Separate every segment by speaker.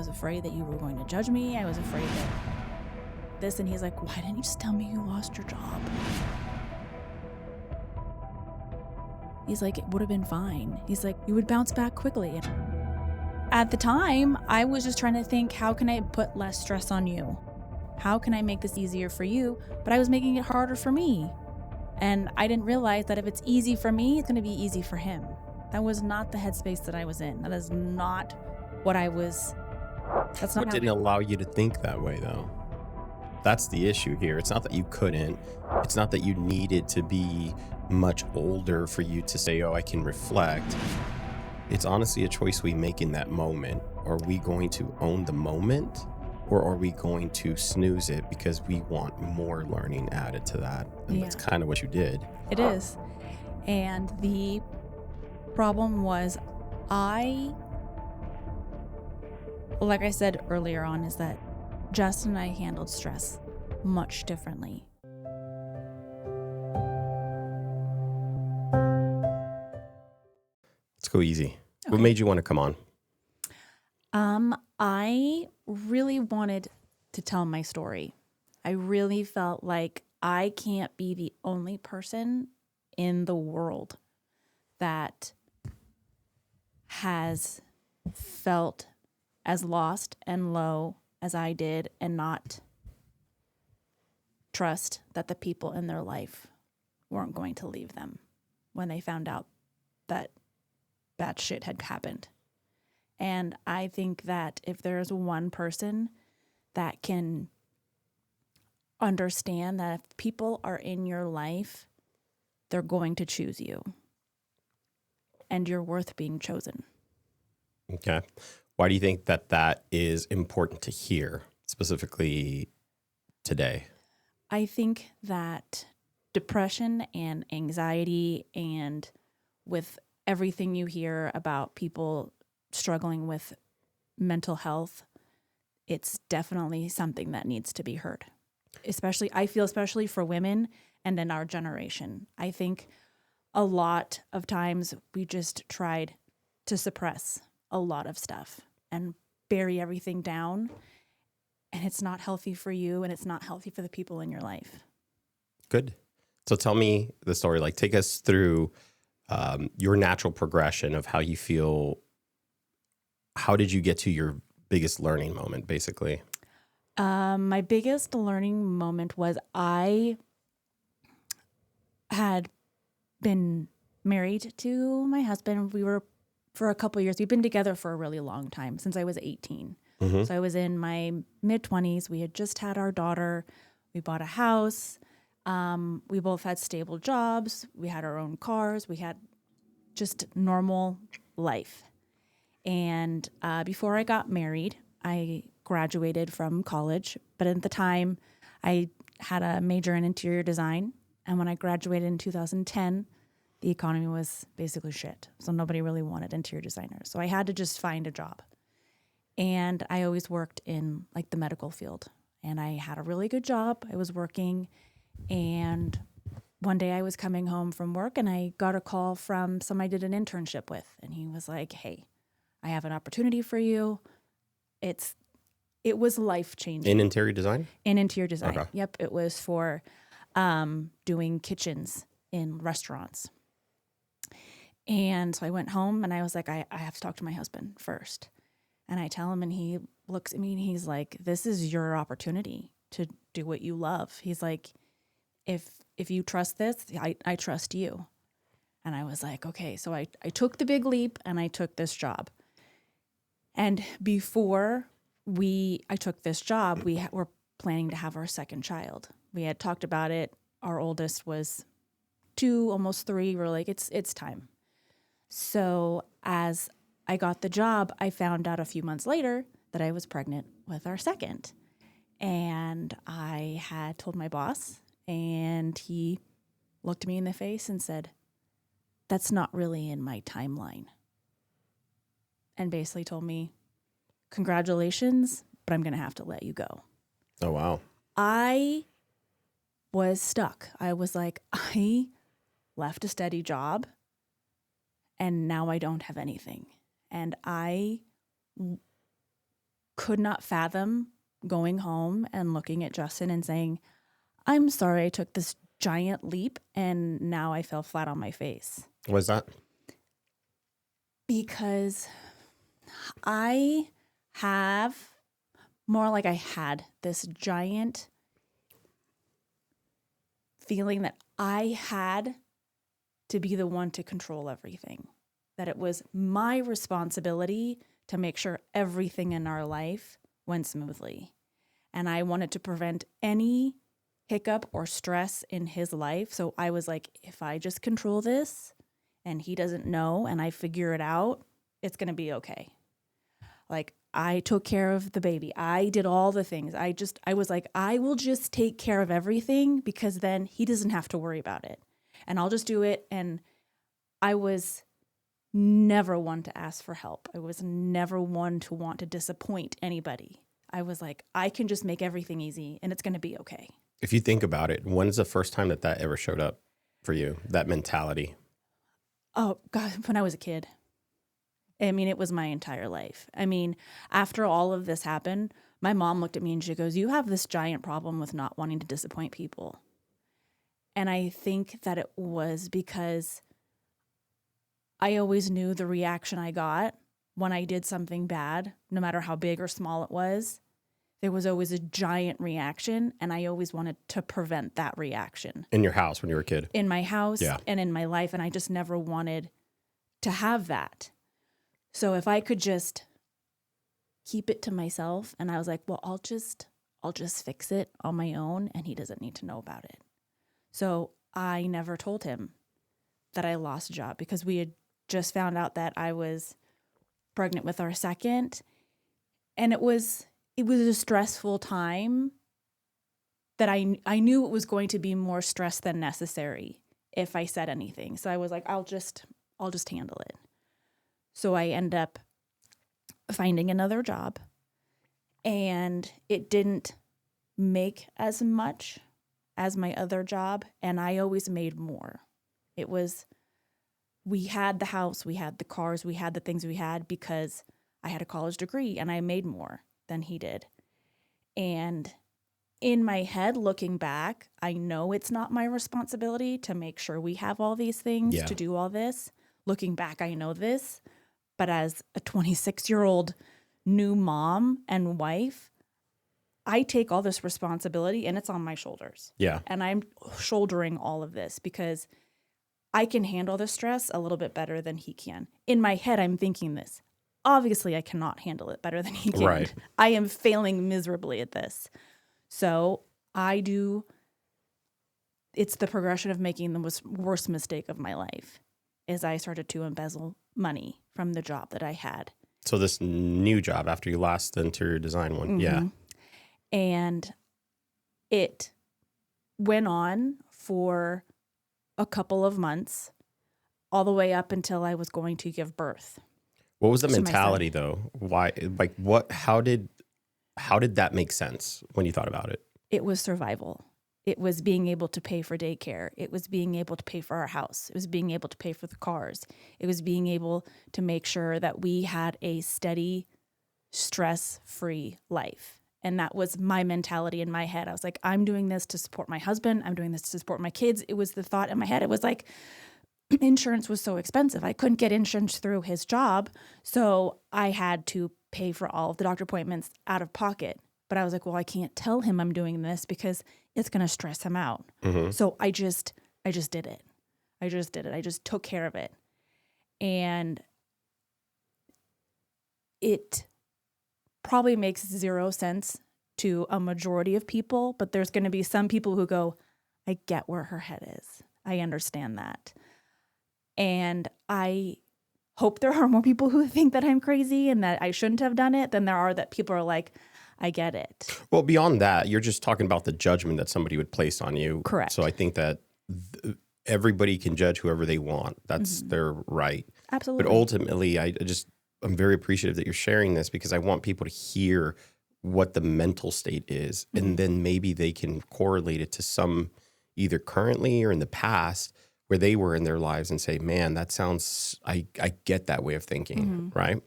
Speaker 1: was afraid that you were going to judge me. I was afraid that this. And he's like, why didn't you just tell me you lost your job? He's like, it would have been fine. He's like, you would bounce back quickly. And at the time, I was just trying to think, how can I put less stress on you? How can I make this easier for you? But I was making it harder for me. And I didn't realize that if it's easy for me, it's going to be easy for him. That was not the headspace that I was in. That is not what I was. That's not.
Speaker 2: What didn't allow you to think that way, though? That's the issue here. It's not that you couldn't. It's not that you needed to be much older for you to say, oh, I can reflect. It's honestly a choice we make in that moment. Are we going to own the moment, or are we going to snooze it because we want more learning added to that? And that's kind of what you did.
Speaker 1: It is. And the problem was like I said earlier on, is that Justin and I handled stress much differently.
Speaker 2: Let's go easy.
Speaker 1: Okay.
Speaker 2: What made you want to come on?
Speaker 1: I really wanted to tell my story. I really felt like I can't be the only person in the world that has felt as lost and low as I did and not trust that the people in their life weren't going to leave them when they found out that bad shit had happened. And I think that if there's one person that can understand that if people are in your life, they're going to choose you. And you're worth being chosen.
Speaker 2: Okay. Why do you think that that is important to hear, specifically today?
Speaker 1: I think that depression and anxiety, and with everything you hear about people struggling with mental health, it's definitely something that needs to be heard. I feel especially for women and in our generation. I think a lot of times we just tried to suppress a lot of stuff and bury everything down, and it's not healthy for you, and it's not healthy for the people in your life.
Speaker 2: Good. So tell me the story. Like, take us through your natural progression of how you feel. How did you get to your biggest learning moment, basically?
Speaker 1: My biggest learning moment was I had been married to my husband. We were for a couple of years. We've been together for a really long time, since I was 18. Mm-hmm. So I was in my mid-20s. We had just had our daughter. We bought a house. We both had stable jobs. We had our own cars. We had just normal life. And before I got married, I graduated from college. But at the time, I had a major in interior design. And when I graduated in 2010, the economy was basically shit. So nobody really wanted interior designers. So I had to just find a job. And I always worked in like the medical field. And I had a really good job. I was working. And one day I was coming home from work and I got a call from someone I did an internship with. And he was like, hey, I have an opportunity for you. It was life-changing.
Speaker 2: In interior design?
Speaker 1: In interior design.
Speaker 2: Okay.
Speaker 1: Yep. It was for doing kitchens in restaurants. And so I went home and I was like, I have to talk to my husband first. And I tell him, and he looks at me and he's like, this is your opportunity to do what you love. He's like, if you trust this, I trust you. And I was like, okay. So I took the big leap and I took this job. And before I took this job, we were planning to have our second child. We had talked about it. Our oldest was 2, almost 3. We're like, it's time. So as I got the job, I found out a few months later that I was pregnant with our second. And I had told my boss, and he looked me in the face and said, that's not really in my timeline. And basically told me, congratulations, but I'm going to have to let you go.
Speaker 2: Oh, wow.
Speaker 1: I was stuck. I was like, I left a steady job and now I don't have anything. And I could not fathom going home and looking at Justin and saying, I'm sorry I took this giant leap and now I fell flat on my face.
Speaker 2: What is that?
Speaker 1: Because I have, more like I had this giant feeling that I had to be the one to control everything, that it was my responsibility to make sure everything in our life went smoothly. And I wanted to prevent any hiccup or stress in his life. So I was like, if I just control this and he doesn't know and I figure it out, it's going to be okay. Like, I took care of the baby. I did all the things. I was like, I will just take care of everything because then he doesn't have to worry about it. And I'll just do it. And I was never one to ask for help. I was never one to want to disappoint anybody. I was like, I can just make everything easy and it's going to be okay.
Speaker 2: If you think about it, when's the first time that ever showed up for you, that mentality?
Speaker 1: Oh, God, when I was a kid. I mean, it was my entire life. I mean, after all of this happened, my mom looked at me and she goes, you have this giant problem with not wanting to disappoint people. And I think that it was because I always knew the reaction I got when I did something bad, no matter how big or small it was. There was always a giant reaction, and I always wanted to prevent that reaction.
Speaker 2: In your house when you were a kid?
Speaker 1: In my house and in my life, and I just never wanted to have that. So if I could just keep it to myself, and I was like, well, I'll just fix it on my own, and he doesn't need to know about it. So I never told him that I lost a job because we had just found out that I was pregnant with our second, and it was a stressful time that I knew it was going to be more stress than necessary if I said anything. So I was like, I'll just handle it. So I end up finding another job, and it didn't make as much as my other job, and I always made more. It was, we had the house, we had the cars, we had the things we had because I had a college degree and I made more than he did. And in my head, looking back, I know it's not my responsibility to make sure we have all these things, to do all this. Looking back, I know this. But as a 26-year-old new mom and wife, I take all this responsibility and it's on my shoulders.
Speaker 2: Yeah.
Speaker 1: And I'm shouldering all of this because I can handle the stress a little bit better than he can. In my head, I'm thinking this. Obviously, I cannot handle it better than he can.
Speaker 2: Right.
Speaker 1: I am failing miserably at this. So it's the progression of making the worst mistake of my life is I started to embezzle money from the job that I had.
Speaker 2: So this new job after you lost the interior design one. Mm-hmm. Yeah.
Speaker 1: And it went on for a couple of months, all the way up until I was going to give birth.
Speaker 2: What was the mentality though? Why, like what, how did that make sense when you thought about it?
Speaker 1: It was survival. It was being able to pay for daycare. It was being able to pay for our house. It was being able to pay for the cars. It was being able to make sure that we had a steady, stress-free life. And that was my mentality in my head. I was like, I'm doing this to support my husband. I'm doing this to support my kids. It was the thought in my head. It was like, insurance was so expensive. I couldn't get insurance through his job. So I had to pay for all of the doctor appointments out of pocket. But I was like, well, I can't tell him I'm doing this because it's going to stress him out. Mm-hmm. So I just did it. I just took care of it. And it probably makes zero sense to a majority of people, but there's going to be some people who go, I get where her head is. I understand that. And I hope there are more people who think that I'm crazy and that I shouldn't have done it than there are that people are like, I get it.
Speaker 2: Well, beyond that, you're just talking about the judgment that somebody would place on you.
Speaker 1: Correct.
Speaker 2: So I think that everybody can judge whoever they want. That's their right.
Speaker 1: Absolutely.
Speaker 2: But ultimately, I'm very appreciative that you're sharing this because I want people to hear what the mental state is. Mm-hmm. And then maybe they can correlate it to some either currently or in the past where they were in their lives and say, man, that sounds, I get that way of thinking, right?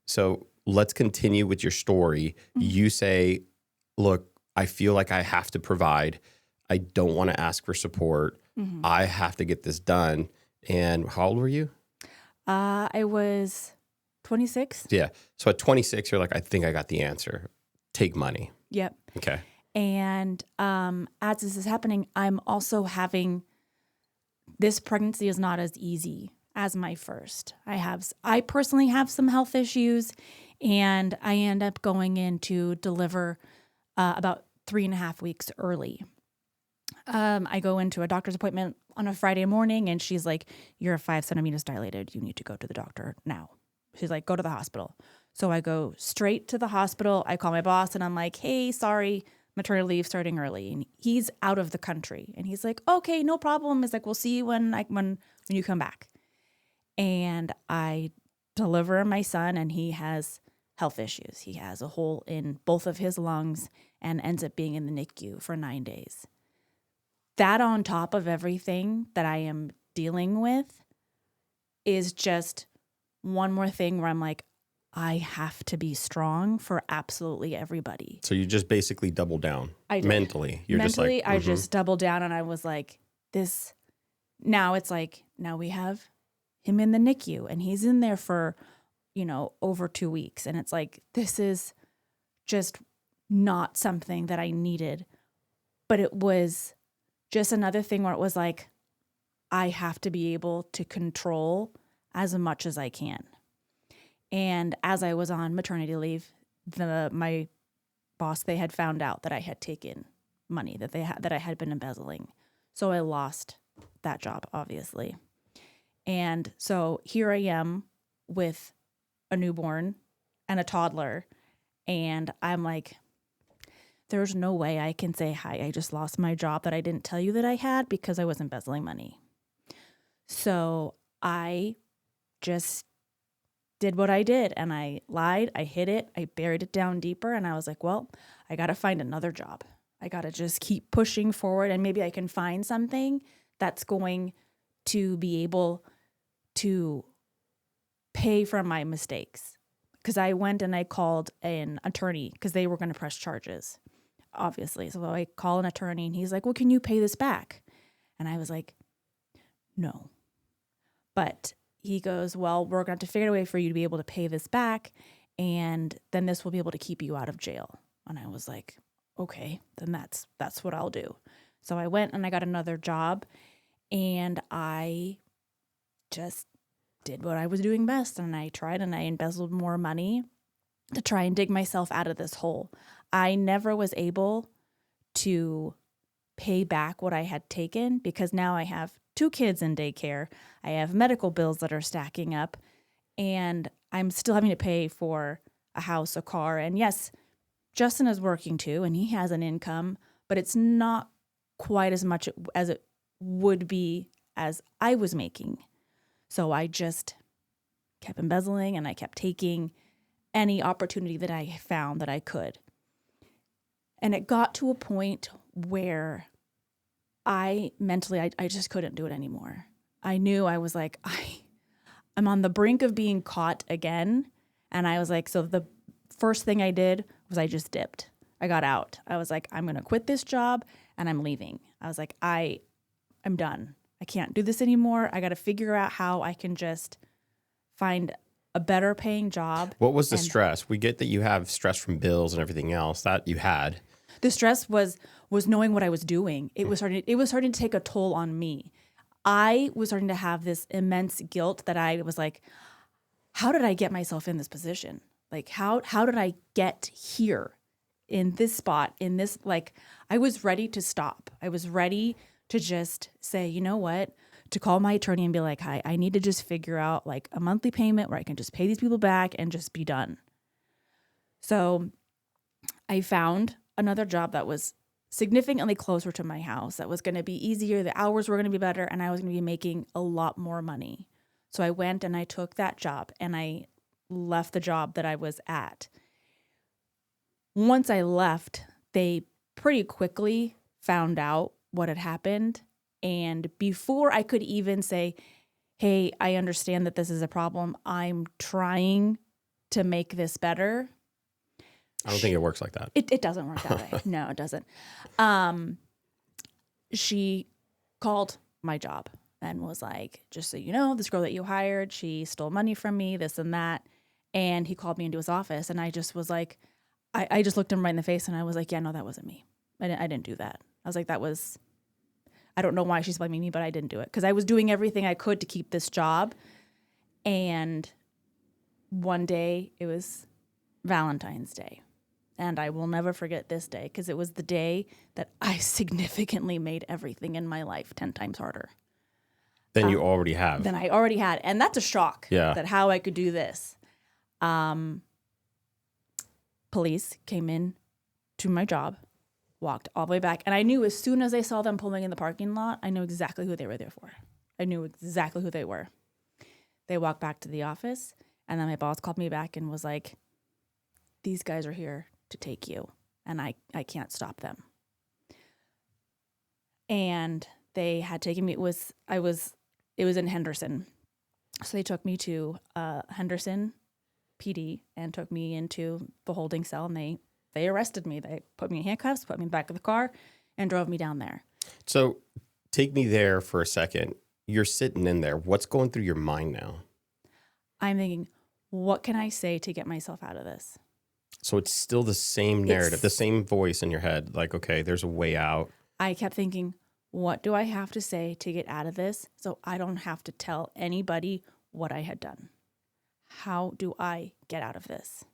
Speaker 2: So let's continue with your story. You say, look, I feel like I have to provide. I don't want to ask for support. I have to get this done. And how old were you?
Speaker 1: I was 26.
Speaker 2: Yeah. So at 26, you're like, I think I got the answer. Take money.
Speaker 1: Yep.
Speaker 2: Okay.
Speaker 1: And as this is happening, I'm also having, this pregnancy is not as easy as my first. I personally have some health issues, and I end up going in to deliver about 3.5 weeks early. I go into a doctor's appointment on a Friday morning, and she's like, you're 5 centimeters dilated. You need to go to the doctor now. She's like, go to the hospital. So I go straight to the hospital. I call my boss, and I'm like, hey, sorry, maternity leave starting early. And he's out of the country. And he's like, okay, no problem. He's like, we'll see you when you come back. And I deliver my son, and he has health issues. He has a hole in both of his lungs and ends up being in the NICU for 9 days. That on top of everything that I am dealing with is just one more thing where I'm like, I have to be strong for absolutely everybody.
Speaker 2: So you just basically double down mentally.
Speaker 1: You're mentally, just like, I just doubled down, and I was like, now it's like, now we have him in the NICU, and he's in there for, over 2 weeks. And it's like, this is just not something that I needed, but it was just another thing where it was like, I have to be able to control as much as I can. And as I was on maternity leave, my boss, they had found out that I had taken money that I had been embezzling. So I lost that job, obviously. And so here I am with a newborn and a toddler, and I'm like, there's no way I can say, hi, I just lost my job that I didn't tell you that I had because I was embezzling money. So I just did what I did, and I lied, I hid it, I buried it down deeper, and I was like, well, I got to find another job. I got to just keep pushing forward, and maybe I can find something that's going to be able to pay for my mistakes. Because I went and I called an attorney because they were going to press charges, obviously. So I call an attorney, and he's like, well, can you pay this back? And I was like, no. But he goes, well, we're going to have to figure out a way for you to be able to pay this back, and then this will be able to keep you out of jail. And I was like, okay, then that's what I'll do. So I went and I got another job, and I just did what I was doing best. And I tried, and I embezzled more money to try and dig myself out of this hole. I never was able to pay back what I had taken because now I have 2 kids in daycare. I have medical bills that are stacking up, and I'm still having to pay for a house, a car. And yes, Justin is working too, and he has an income, but it's not quite as much as it would be as I was making. So I just kept embezzling, and I kept taking any opportunity that I found that I could. And it got to a point where I just couldn't do it anymore. I knew I was like, I'm on the brink of being caught again. And I was like, so the first thing I did was I just dipped. I got out. I was like, I'm going to quit this job, and I'm leaving. I was like, I'm done. I can't do this anymore. I got to figure out how I can just find a better paying job.
Speaker 2: What was the stress? We get that you have stress from bills and everything else that you had.
Speaker 1: The stress was knowing what I was doing. It was starting to take a toll on me. I was starting to have this immense guilt that I was like, how did I get myself in this position? Like, how did I get here in this spot, in this, like, I was ready to stop. I was ready to just say, you know what, to call my attorney and be like, hi, I need to just figure out like a monthly payment where I can just pay these people back and just be done. So I found another job that was significantly closer to my house, that was going to be easier. The hours were going to be better, and I was going to be making a lot more money. So I went and I took that job, and I left the job that I was at. Once I left, they pretty quickly found out what had happened. And before I could even say, hey, I understand that this is a problem, I'm trying to make this better.
Speaker 2: I don't think it works like that.
Speaker 1: It doesn't work that way. No, it doesn't. She called my job and was like, just so you know, this girl that you hired, she stole money from me, this and that. And he called me into his office, and I just was like, I just looked him right in the face, and I was like, yeah, no, that wasn't me. I didn't do that. I was like, I don't know why she's blaming me, but I didn't do it. Because I was doing everything I could to keep this job. And one day, it was Valentine's Day. And I will never forget this day, because it was the day that I significantly made everything in my life 10 times harder.
Speaker 2: Than you already have.
Speaker 1: Than I already had. And that's a shock.
Speaker 2: Yeah.
Speaker 1: That how I could do this. Police came in to my job, walked all the way back. And I knew as soon as I saw them pulling in the parking lot, I knew exactly who they were there for. I knew exactly who they were. They walked back to the office, and then my boss called me back and was like, these guys are here to take you, and I can't stop them. And they had taken me, it was in Henderson. So they took me to Henderson PD and took me into the holding cell, and they arrested me. They put me in handcuffs, put me in the back of the car, and drove me down there.
Speaker 2: So take me there for a second. You're sitting in there. What's going through your mind now? I'm
Speaker 1: thinking, what can I say to get myself out of this?
Speaker 2: So it's still the same narrative, the same voice in your head. Like, okay, there's a way out.
Speaker 1: I kept thinking, what do I have to say to get out of this so I don't have to tell anybody what I had done? How do I get out of this?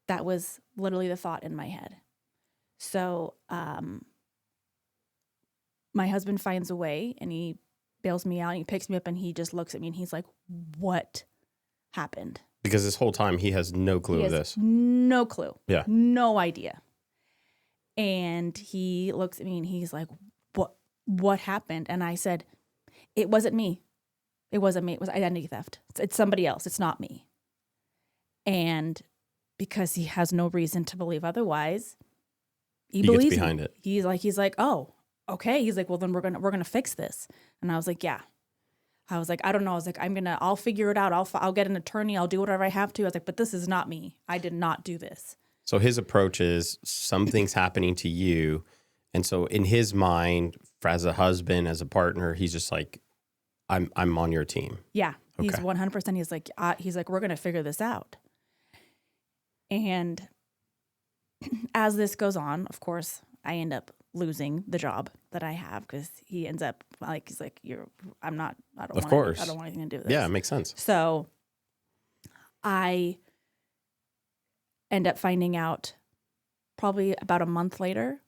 Speaker 1: That was literally the thought in my head. So my husband finds a way, and he bails me out, and he picks me up, and he just looks at me, and he's like, what happened?
Speaker 2: Because this whole time he has no clue of this.
Speaker 1: No clue.
Speaker 2: Yeah.
Speaker 1: No idea. And he looks at me, and he's like, what happened? And I said, it wasn't me. It wasn't me. It was identity theft. It's somebody else. It's not me. And because he has no reason to believe otherwise, he believes
Speaker 2: gets behind it.
Speaker 1: He's like, oh, okay. He's like, well, then we're gonna fix this. And I was like, yeah. I was like, I don't know. I was like, I'll figure it out. I'll get an attorney. I'll do whatever I have to. I was like, but this is not me. I did not do this.
Speaker 2: So his approach is something's happening to you. And so in his mind, as a husband, as a partner, he's just like, I'm on your team.
Speaker 1: Yeah.
Speaker 2: Okay.
Speaker 1: He's 100%. He's like, we're going to figure this out. And as this goes on, of course, I end up losing the job that I have, because he ends up like, he's like, I don't want anything to do with this.
Speaker 2: Yeah, it makes sense.
Speaker 1: So I end up finding out probably about a month later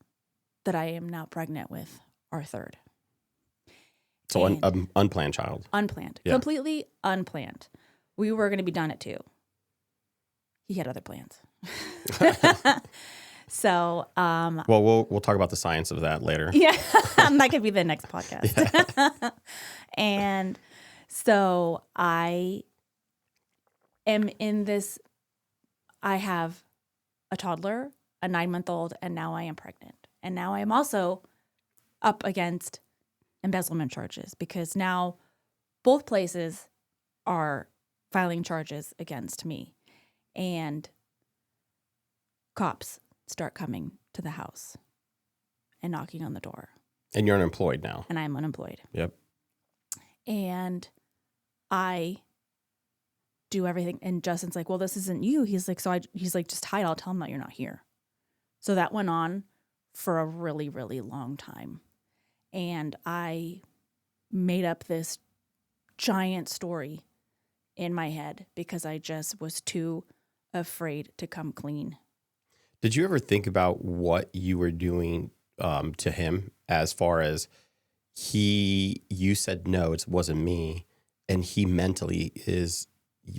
Speaker 1: that I am now pregnant with our third.
Speaker 2: So an unplanned child.
Speaker 1: Unplanned. Yeah. Completely unplanned. We were going to be done at 2. He had other plans. So,
Speaker 2: well, we'll talk about the science of that later.
Speaker 1: Yeah, that could be the next podcast. Yeah. And so I am in this. I have a toddler, a 9-month-old, and now I am pregnant. And now I am also up against embezzlement charges, because now both places are filing charges against me, and cops start coming to the house and knocking on the door.
Speaker 2: And you're unemployed now.
Speaker 1: And I'm unemployed.
Speaker 2: Yep.
Speaker 1: And I do everything. And Justin's like, well, this isn't you. He's like, just hide. I'll tell him that you're not here. So that went on for a really, really long time. And I made up this giant story in my head because I just was too afraid to come clean.
Speaker 2: Did you ever think about what you were doing to him, as far as you said, no, it wasn't me, and he mentally is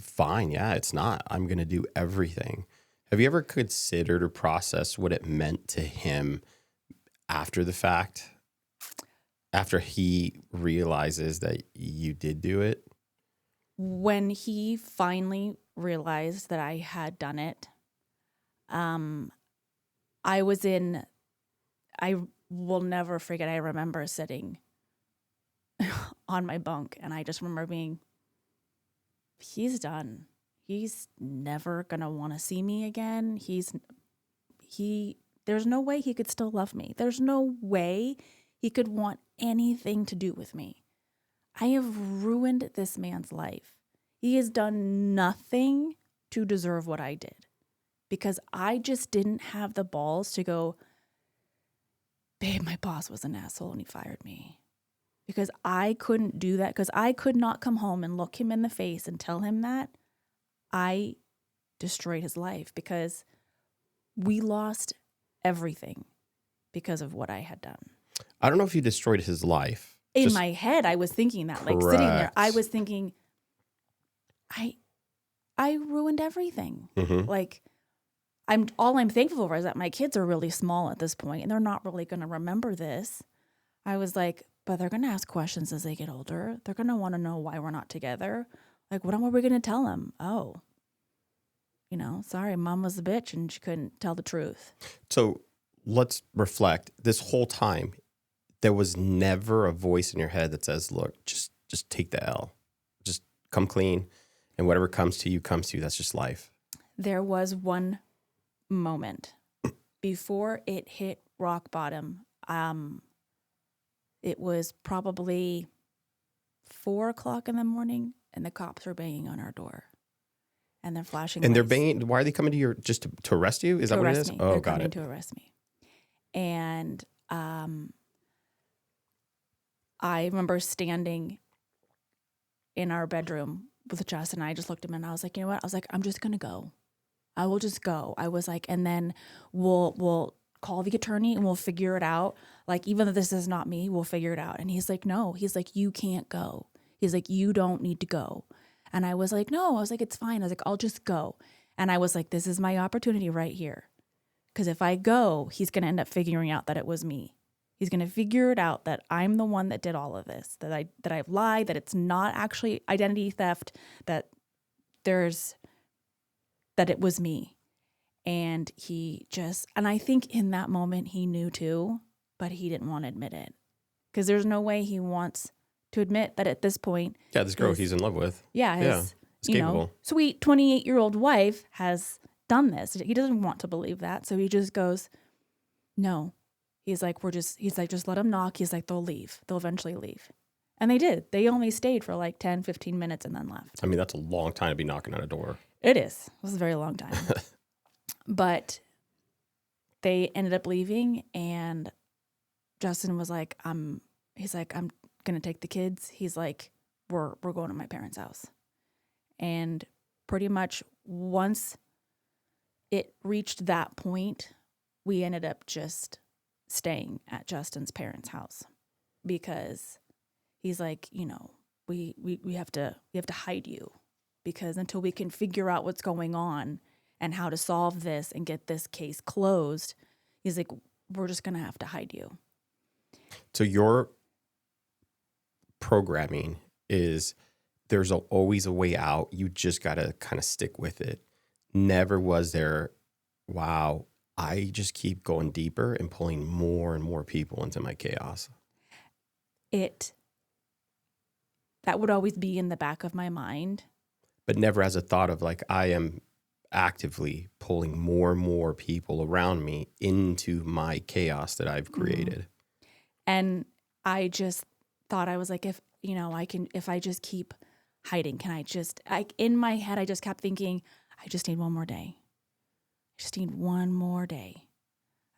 Speaker 2: fine. Yeah, it's not. I'm going to do everything. Have you ever considered or processed what it meant to him after the fact, after he realizes that you did do it?
Speaker 1: When he finally realized that I had done it, I will never forget, I remember sitting on my bunk, and I just remember being, he's done. he's never going to want to see me again. There's no way he could still love me. There's no way he could want anything to do with me. I have ruined this man's life. He has done nothing to deserve what I did because I just didn't have the balls to go, babe, my boss was an asshole and he fired me. Because I couldn't do that, because I could not come home and look him in the face and tell him that. I destroyed his life because we lost everything because of what I had done.
Speaker 2: I don't know if you destroyed his life.
Speaker 1: In my head, I was thinking that, like sitting there, I was thinking, I ruined everything.
Speaker 2: Mm-hmm.
Speaker 1: Like, all I'm thankful for is that my kids are really small at this point and they're not really going to remember this. I was like, but they're going to ask questions as they get older. They're going to want to know why we're not together. Like, what are we going to tell them? Oh, sorry, mom was a bitch and she couldn't tell the truth.
Speaker 2: So let's reflect. This whole time, there was never a voice in your head that says, look, just take the L. Just come clean. And whatever comes to you, comes to you. That's just life.
Speaker 1: There was one moment before it hit rock bottom. It was probably 4:00 in the morning, and the cops were banging on our door, and they're flashing.
Speaker 2: And
Speaker 1: lights.
Speaker 2: they're banging. Why are they coming to to arrest you? Is that what it is?
Speaker 1: Me.
Speaker 2: Oh,
Speaker 1: they're
Speaker 2: got
Speaker 1: coming
Speaker 2: it.
Speaker 1: To arrest me, and I remember standing in our bedroom with Justin, and I just looked at him, and I was like, you know what? I was like, I'm just gonna go. I will just go. I was like, and then we'll call the attorney and we'll figure it out. Like, even though this is not me, we'll figure it out. And he's like, no. He's like, you can't go. He's like, you don't need to go. And I was like, no. I was like, it's fine. I was like, I'll just go. And I was like, this is my opportunity right here. Because if I go, he's going to end up figuring out that it was me. He's going to figure it out that I'm the one that did all of this, that I've lied, that it's not actually identity theft, that it was me. And and I think in that moment he knew too, but he didn't want to admit it. Because there's no way he wants to admit that at this point.
Speaker 2: Yeah, this girl he's in love with.
Speaker 1: Yeah, his
Speaker 2: capable.
Speaker 1: Sweet 28-year-old wife has done this. He doesn't want to believe that. So he just goes, no. He's like, just let them knock. He's like, they'll leave. They'll eventually leave. And they did. They only stayed for like 10, 15 minutes and then left.
Speaker 2: I mean, that's a long time to be knocking on a door.
Speaker 1: It is. It was a very long time. But they ended up leaving, and Justin was like, he's like, I'm going to take the kids. He's like, we're going to my parents' house. And pretty much once it reached that point, we ended up just staying at Justin's parents' house because he's like, we have to hide you because until we can figure out what's going on and how to solve this and get this case closed, he's like, we're just going to have to hide you.
Speaker 2: So your programming is there's always a way out. You just got to kind of stick with it. Never was there, wow, I just keep going deeper and pulling more and more people into my chaos.
Speaker 1: That would always be in the back of my mind.
Speaker 2: But never as a thought of like, I am actively pulling more and more people around me into my chaos that I've created.
Speaker 1: Mm-hmm. And I just thought, I was like, if I just keep hiding, in my head, I just kept thinking, I just need one more day. I just need one more day.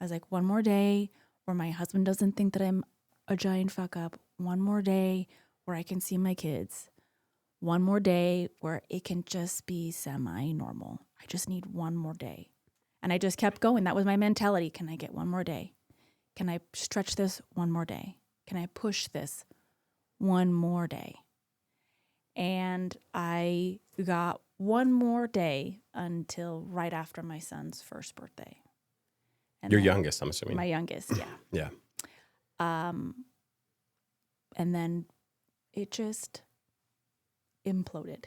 Speaker 1: I was like, one more day where my husband doesn't think that I'm a giant fuck up. One more day where I can see my kids. One more day where it can just be semi-normal. I just need one more day. And I just kept going. That was my mentality. Can I get one more day? Can I stretch this one more day? Can I push this one more day? And I got one more day until right after my son's first birthday. And
Speaker 2: Your youngest, I'm assuming.
Speaker 1: My youngest, yeah.
Speaker 2: Yeah.
Speaker 1: And then it just imploded.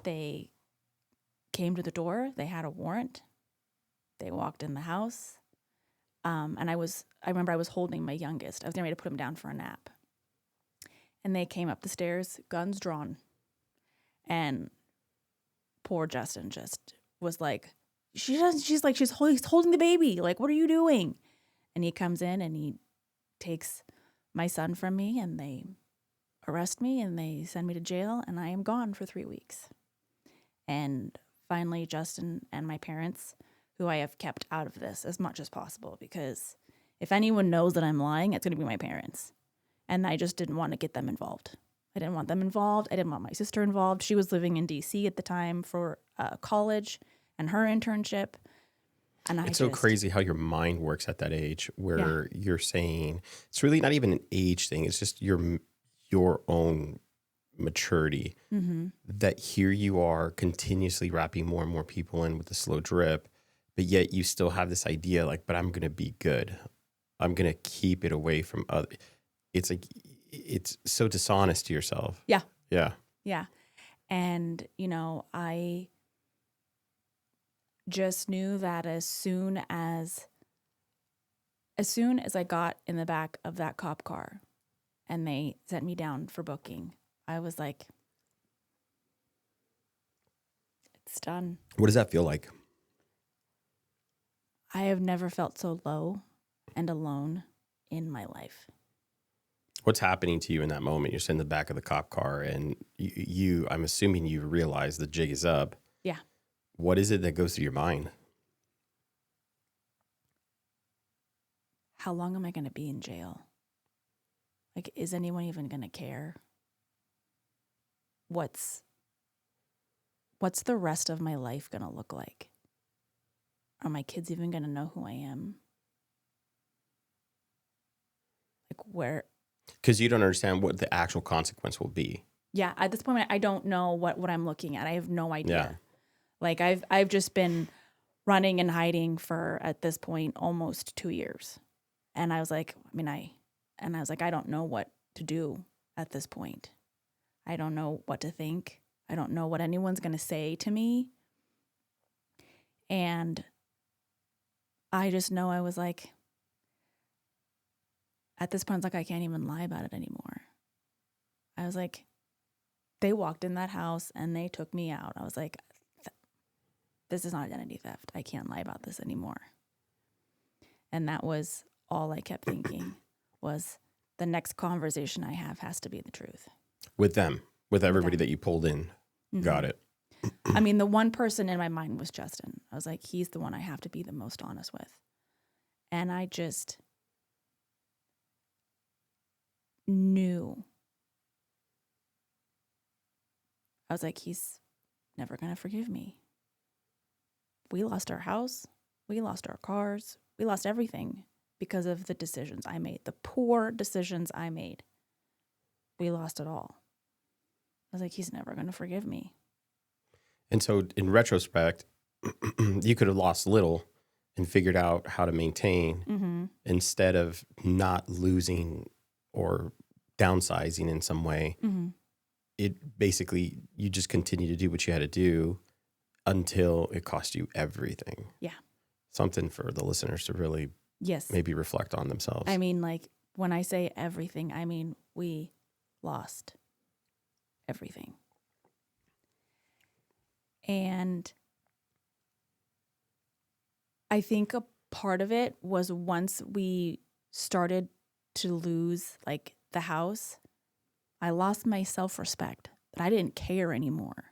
Speaker 1: They came to the door. They had a warrant. They walked in the house. And I remember I was holding my youngest. I was getting ready to put him down for a nap. And they came up the stairs, guns drawn. And poor Justin just was like, she's holding the baby. Like, what are you doing? And he comes in and he takes my son from me and they arrest me and they send me to jail and I am gone for 3 weeks. And finally, Justin and my parents, who I have kept out of this as much as possible, because if anyone knows that I'm lying, it's going to be my parents. And I just didn't want to get them involved. I didn't want them involved. I didn't want my sister involved. She was living in D.C. at the time for college and her internship. And
Speaker 2: it's so crazy how your mind works at that age where you're saying it's really not even an age thing. It's just your own maturity that here you are continuously wrapping more and more people in with the slow drip, but yet you still have this idea like, but I'm going to be good. I'm going to keep it away from other. It's like, it's so dishonest to yourself.
Speaker 1: Yeah.
Speaker 2: Yeah.
Speaker 1: Yeah. And, I just knew that as soon as I got in the back of that cop car and they sent me down for booking, I was like, it's done.
Speaker 2: What does that feel like?
Speaker 1: I have never felt so low and alone in my life.
Speaker 2: What's happening to you in that moment? You're sitting in the back of the cop car and you I'm assuming you realize the jig is up.
Speaker 1: Yeah.
Speaker 2: What is it that goes through your mind?
Speaker 1: How long am I going to be in jail? Like, is anyone even going to care? What's the rest of my life going to look like? Are my kids even going to know who I am? Like, where?
Speaker 2: Because you don't understand what the actual consequence will be.
Speaker 1: Yeah, at this point, I don't know what I'm looking at. I have no idea.
Speaker 2: Yeah.
Speaker 1: Like, I've just been running and hiding for, at this point, almost 2 years. And I was like, I don't know what to do at this point. I don't know what to think. I don't know what anyone's going to say to me. And I just know I was like, at this point, it's like I can't even lie about it anymore. I was like, they walked in that house and they took me out. I was like, this is not identity theft. I can't lie about this anymore. And that was all I kept thinking was the next conversation I have has to be the truth.
Speaker 2: With them, with everybody that you pulled in. Mm-hmm. Got it.
Speaker 1: I mean, the one person in my mind was Justin. I was like, he's the one I have to be the most honest with. And I just knew. I was like, he's never going to forgive me. We lost our house. We lost our cars. We lost everything because of the decisions I made, the poor decisions I made. We lost it all. I was like, he's never going to forgive me.
Speaker 2: And so in retrospect, you could have lost little and figured out how to maintain instead of not losing or downsizing in some way. Mm-hmm. It basically, you just continue to do what you had to do until it cost you everything.
Speaker 1: Yeah.
Speaker 2: Something for the listeners to really maybe reflect on themselves.
Speaker 1: I mean, like, when I say everything, I mean, we lost everything. And I think a part of it was once we started to lose, like, the house, I lost my self-respect. That I didn't care anymore.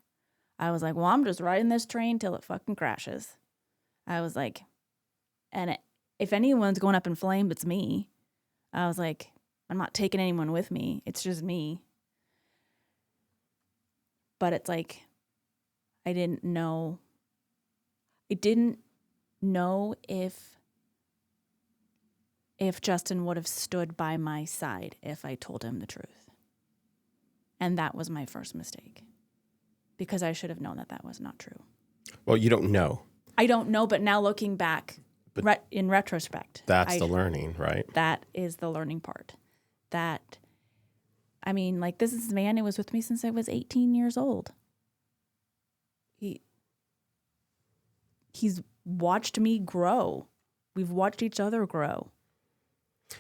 Speaker 1: I was like, well, I'm just riding this train till it fucking crashes. I was like, if anyone's going up in flames, it's me. I was like, I'm not taking anyone with me. It's just me. But it's like, I didn't know if Justin would have stood by my side if I told him the truth. And that was my first mistake. Because I should have known that was not true.
Speaker 2: Well, you don't know.
Speaker 1: I don't know, but now looking back, in retrospect.
Speaker 2: That's the learning, right?
Speaker 1: That is the learning part. This is a man who was with me since I was 18 years old. He's watched me grow. We've watched each other grow.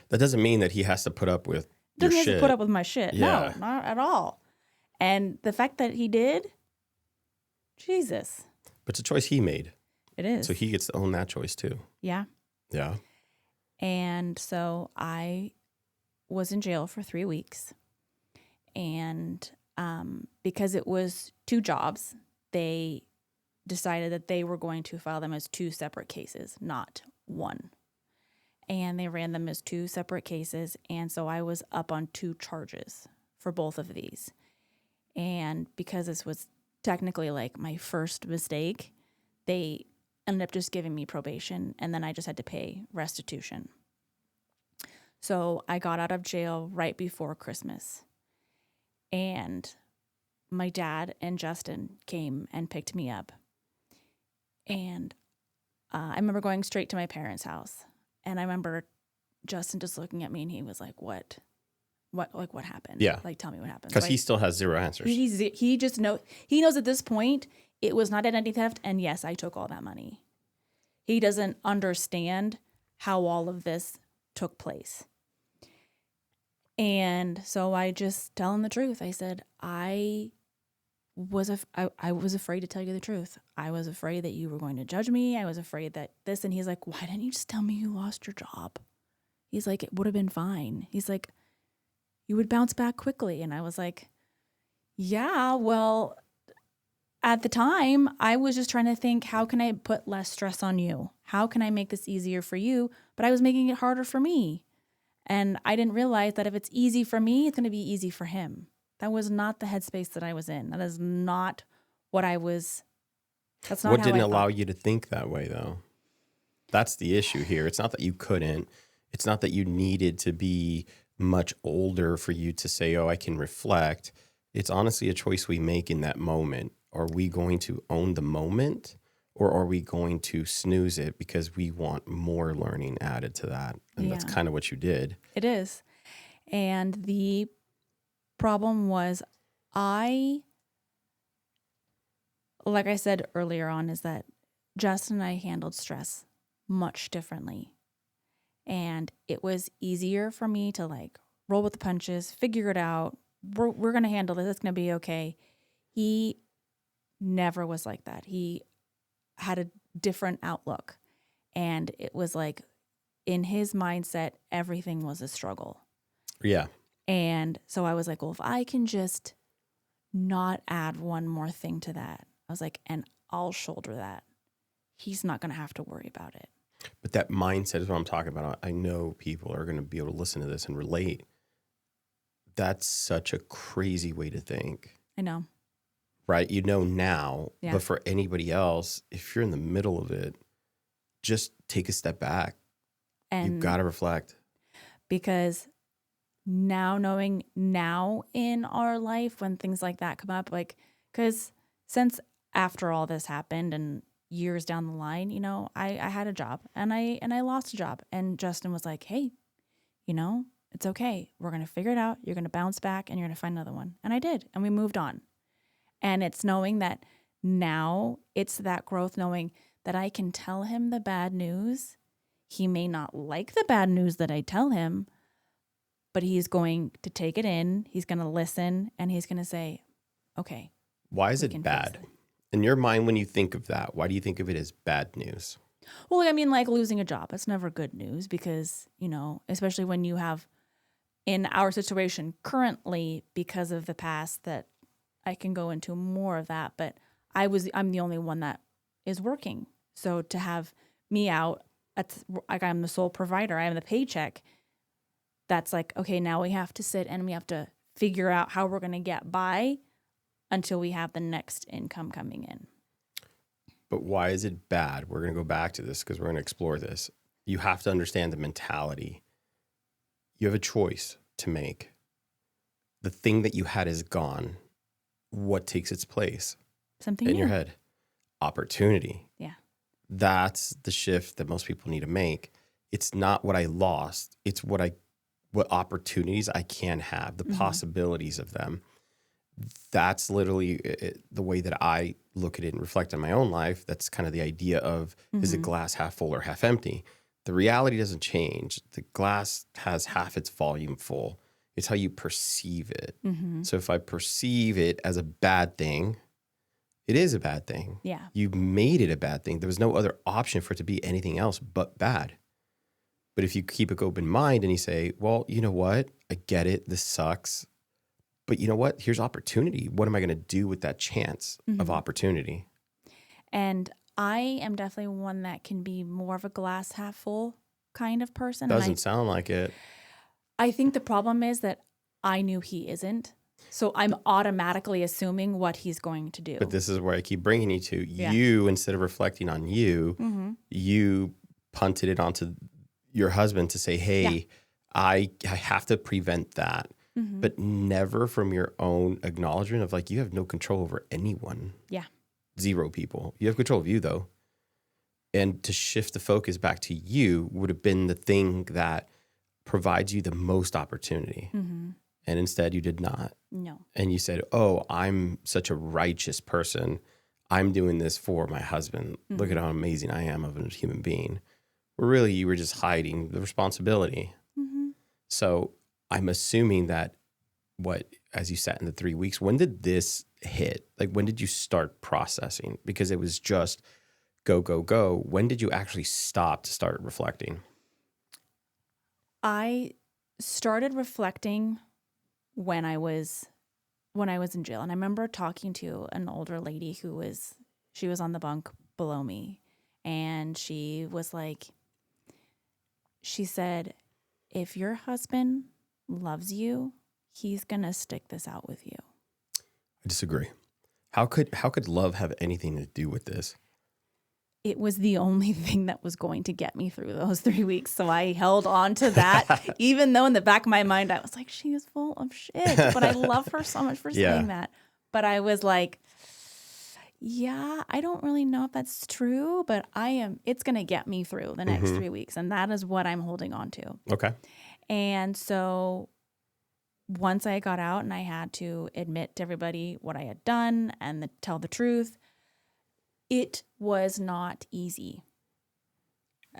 Speaker 2: That doesn't mean that he has to put up with your shit.
Speaker 1: Doesn't have to put up with my shit.
Speaker 2: Yeah.
Speaker 1: No, not at all. And the fact that he did, Jesus.
Speaker 2: But it's a choice he made.
Speaker 1: It is.
Speaker 2: So he gets to own that choice too.
Speaker 1: Yeah.
Speaker 2: Yeah.
Speaker 1: And so I was in jail for 3 weeks. And because it was 2 jobs, they decided that they were going to file them as 2 separate cases, not one. And they ran them as 2 separate cases. And so I was up on 2 charges for both of these. And because this was technically like my first mistake, they ended up just giving me probation. And then I just had to pay restitution. So I got out of jail right before Christmas. And my dad and Justin came and picked me up. And I remember going straight to my parents' house. And I remember Justin just looking at me and he was like, what happened?
Speaker 2: Yeah.
Speaker 1: Like, tell me what happened.
Speaker 2: Because
Speaker 1: So
Speaker 2: he still has 0 answers.
Speaker 1: he just he knows at this point it was not identity theft. And yes, I took all that money. He doesn't understand how all of this took place. And so I just tell him the truth. I said, I was afraid to tell you the truth. I was afraid that you were going to judge me. I was afraid that this. And he's like, why didn't you just tell me you lost your job? He's like, it would have been fine. He's like, you would bounce back quickly. And I was like, yeah, well, at the time, I was just trying to think, how can I put less stress on you? How can I make this easier for you? But I was making it harder for me. And I didn't realize that if it's easy for me, it's going to be easy for him. That was not the headspace that I was in. That is not what I was. That's not
Speaker 2: What
Speaker 1: how
Speaker 2: didn't
Speaker 1: I
Speaker 2: allow
Speaker 1: thought.
Speaker 2: you to think that way, though? That's the issue here. It's not that you couldn't. It's not that you needed to be much older for you to say, oh, I can reflect. It's honestly a choice we make in that moment. Are we going to own the moment? Or are we going to snooze it because we want more learning added to that? And that's kind of what you did.
Speaker 1: It is. And the problem was like I said earlier on, is that Justin and I handled stress much differently. And it was easier for me to like roll with the punches, figure it out. We're going to handle this. It's going to be okay. He never was like that. He had a different outlook. And it was like in his mindset, everything was a struggle.
Speaker 2: Yeah.
Speaker 1: And so I was like, well, if I can just not add one more thing to that, I was like, and I'll shoulder that. He's not going to have to worry about it.
Speaker 2: But that mindset is what I'm talking about. I know people are going to be able to listen to this and relate. That's such a crazy way to think.
Speaker 1: I know.
Speaker 2: Right? You know now,
Speaker 1: Yeah.
Speaker 2: but for anybody else, if you're in the middle of it, just take a step back.
Speaker 1: And
Speaker 2: You've got to reflect.
Speaker 1: Because now knowing now in our life when things like that come up, like, because since after all this happened and years down the line, you know, I had a job and I lost a job, and Justin was like, hey, you know, it's okay. We're going to figure it out. You're going to bounce back and you're going to find another one. And I did. And we moved on. And it's knowing that now it's that growth, knowing that I can tell him the bad news. He may not like the bad news that I tell him, but he's going to take it in. He's going to listen and he's going to say, okay.
Speaker 2: Why is it bad? In your mind, when you think of that, why do you think of it as bad news?
Speaker 1: Well, I mean, like losing a job, that's never good news because, you know, especially when you have in our situation currently, because of the past, that I can go into more of that, but I'm the only one that is working. So to have me out, like I'm the sole provider, I am the paycheck. That's like, okay, now we have to sit and we have to figure out how we're going to get by until we have the next income coming in.
Speaker 2: But why is it bad? We're going to go back to this because we're going to explore this. You have to understand the mentality. You have a choice to make. The thing that you had is gone. What takes its place?
Speaker 1: Something
Speaker 2: in
Speaker 1: new.
Speaker 2: Your head. Opportunity.
Speaker 1: Yeah.
Speaker 2: That's the shift that most people need to make. It's not what I lost. It's what opportunities I can have, the possibilities of them. That's literally the way that I look at it and reflect on my own life. That's kind of the idea of, is it glass half full or half empty? The reality doesn't change. The glass has half its volume full. It's how you perceive it. So if I perceive it as a bad thing, It is a bad thing.
Speaker 1: Yeah.
Speaker 2: You made it a bad thing. There was no other option for it to be anything else but bad. But if you keep an open mind and you say, well, you know what? I get it. This sucks. But you know what? Here's opportunity. What am I going to do with that chance of opportunity?
Speaker 1: And I am definitely one that can be more of a glass half full kind of person.
Speaker 2: Doesn't sound like it.
Speaker 1: I think the problem is that I knew he isn't. So I'm automatically assuming what he's going to do.
Speaker 2: But this is where I keep bringing you to. You, instead of reflecting on you, you punted it onto your husband to say, hey, I have to prevent that. But never from your own acknowledgement of like, you have no control over anyone.
Speaker 1: Yeah.
Speaker 2: 0 people. You have control of you though. And to shift the focus back to you would have been the thing that provides you the most opportunity. And instead you did not.
Speaker 1: No.
Speaker 2: And you said, oh, I'm such a righteous person. I'm doing this for my husband. Look at how amazing I am of a human being. Where really you were just hiding the responsibility. So I'm assuming that as you sat in the 3 weeks, when did this hit? Like, when did you start processing? Because it was just go, go, go. When did you actually stop to start reflecting?
Speaker 1: I started reflecting when I was in jail. And I remember talking to an older lady she was on the bunk below me. And she was like, she said, if your husband loves you, he's going to stick this out with you.
Speaker 2: I disagree. How could love have anything to do with this?
Speaker 1: It was the only thing that was going to get me through those 3 weeks. So I held on to that, even though in the back of my mind, I was like, she is full of shit. But I love her so much for saying that. But I was like, yeah, I don't really know if that's true, but it's going to get me through the next 3 weeks. And that is what I'm holding on to.
Speaker 2: Okay.
Speaker 1: And so once I got out and I had to admit to everybody what I had done and tell the truth, it was not easy.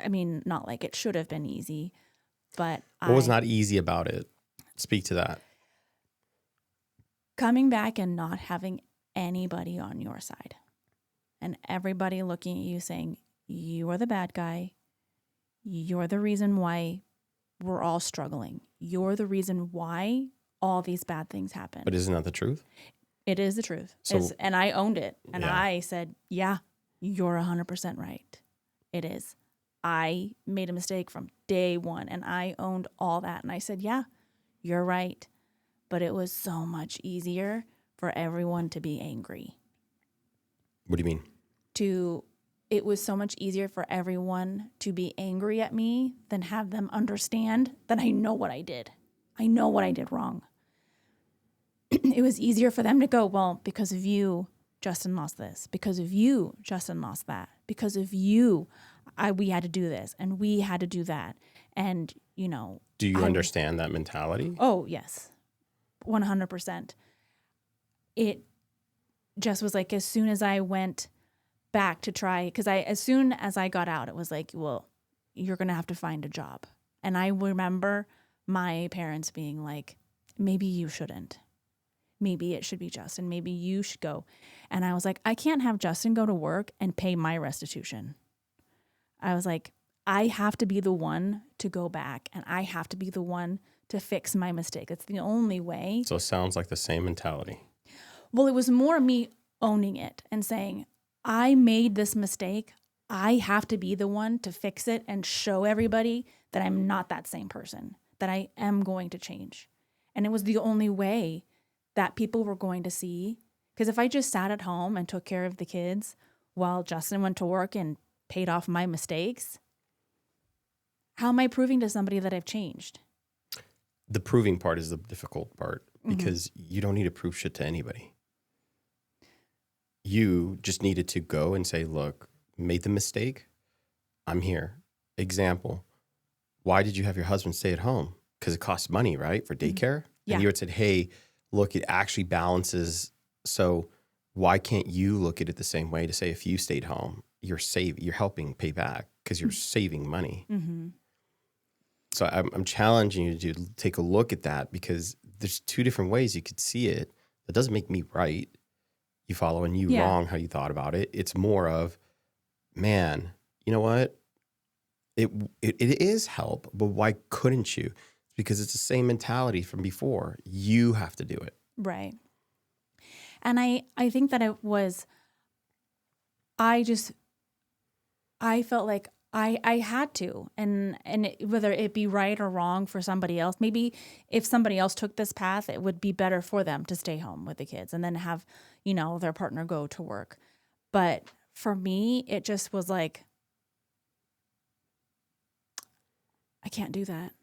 Speaker 1: I mean, not like it should have been easy, but
Speaker 2: what was not easy about it? Speak to that.
Speaker 1: Coming back and not having anybody on your side and everybody looking at you saying, you are the bad guy. You're the reason why we're all struggling. You're the reason why all these bad things happen.
Speaker 2: But isn't that the truth?
Speaker 1: It is the truth. And I owned it. And I said, yeah, you're 100% right. It is. I made a mistake from day one and I owned all that. And I said, yeah, you're right. But it was so much easier for everyone to be angry.
Speaker 2: What do you mean?
Speaker 1: It was so much easier for everyone to be angry at me than have them understand that I know what I did. I know what I did wrong. It was easier for them to go, well, because of you, Justin lost this. Because of you, Justin lost that. Because of you, we had to do this and we had to do that. And, Do you
Speaker 2: understand that mentality?
Speaker 1: Oh, yes. 100%. It just was like, as soon as I went back to try, because as soon as I got out, it was like, well, you're going to have to find a job. And I remember my parents being like, maybe you shouldn't. Maybe it should be Justin. Maybe you should go. And I was like, I can't have Justin go to work and pay my restitution. I was like, I have to be the one to go back and I have to be the one to fix my mistake. It's the only way.
Speaker 2: So it sounds like the same mentality.
Speaker 1: Well, it was more me owning it and saying, I made this mistake. I have to be the one to fix it and show everybody that I'm not that same person, that I am going to change. And it was the only way that people were going to see. Because if I just sat at home and took care of the kids while Justin went to work and paid off my mistakes, how am I proving to somebody that I've changed?
Speaker 2: The proving part is the difficult part because you don't need to prove shit to anybody. You just needed to go and say, look, made the mistake. I'm here. Example. Why did you have your husband stay at home? Because it costs money, right? For daycare.
Speaker 1: Yeah.
Speaker 2: And you had said, hey, look, it actually balances. So why can't you look at it the same way to say, if you stayed home, you're helping pay back because you're saving money.
Speaker 1: Mm-hmm.
Speaker 2: So I'm challenging you to take a look at that because there's two different ways you could see it. That doesn't make me right. you follow, and you wrong how you thought about it. It's more of, man, you know what? It is help, but why couldn't you? Because it's the same mentality from before. You have to do it.
Speaker 1: Right. And I think that it was, I felt like I had to, and whether it be right or wrong for somebody else, maybe if somebody else took this path, it would be better for them to stay home with the kids and then have, their partner go to work. But for me, it just was like, I can't do that.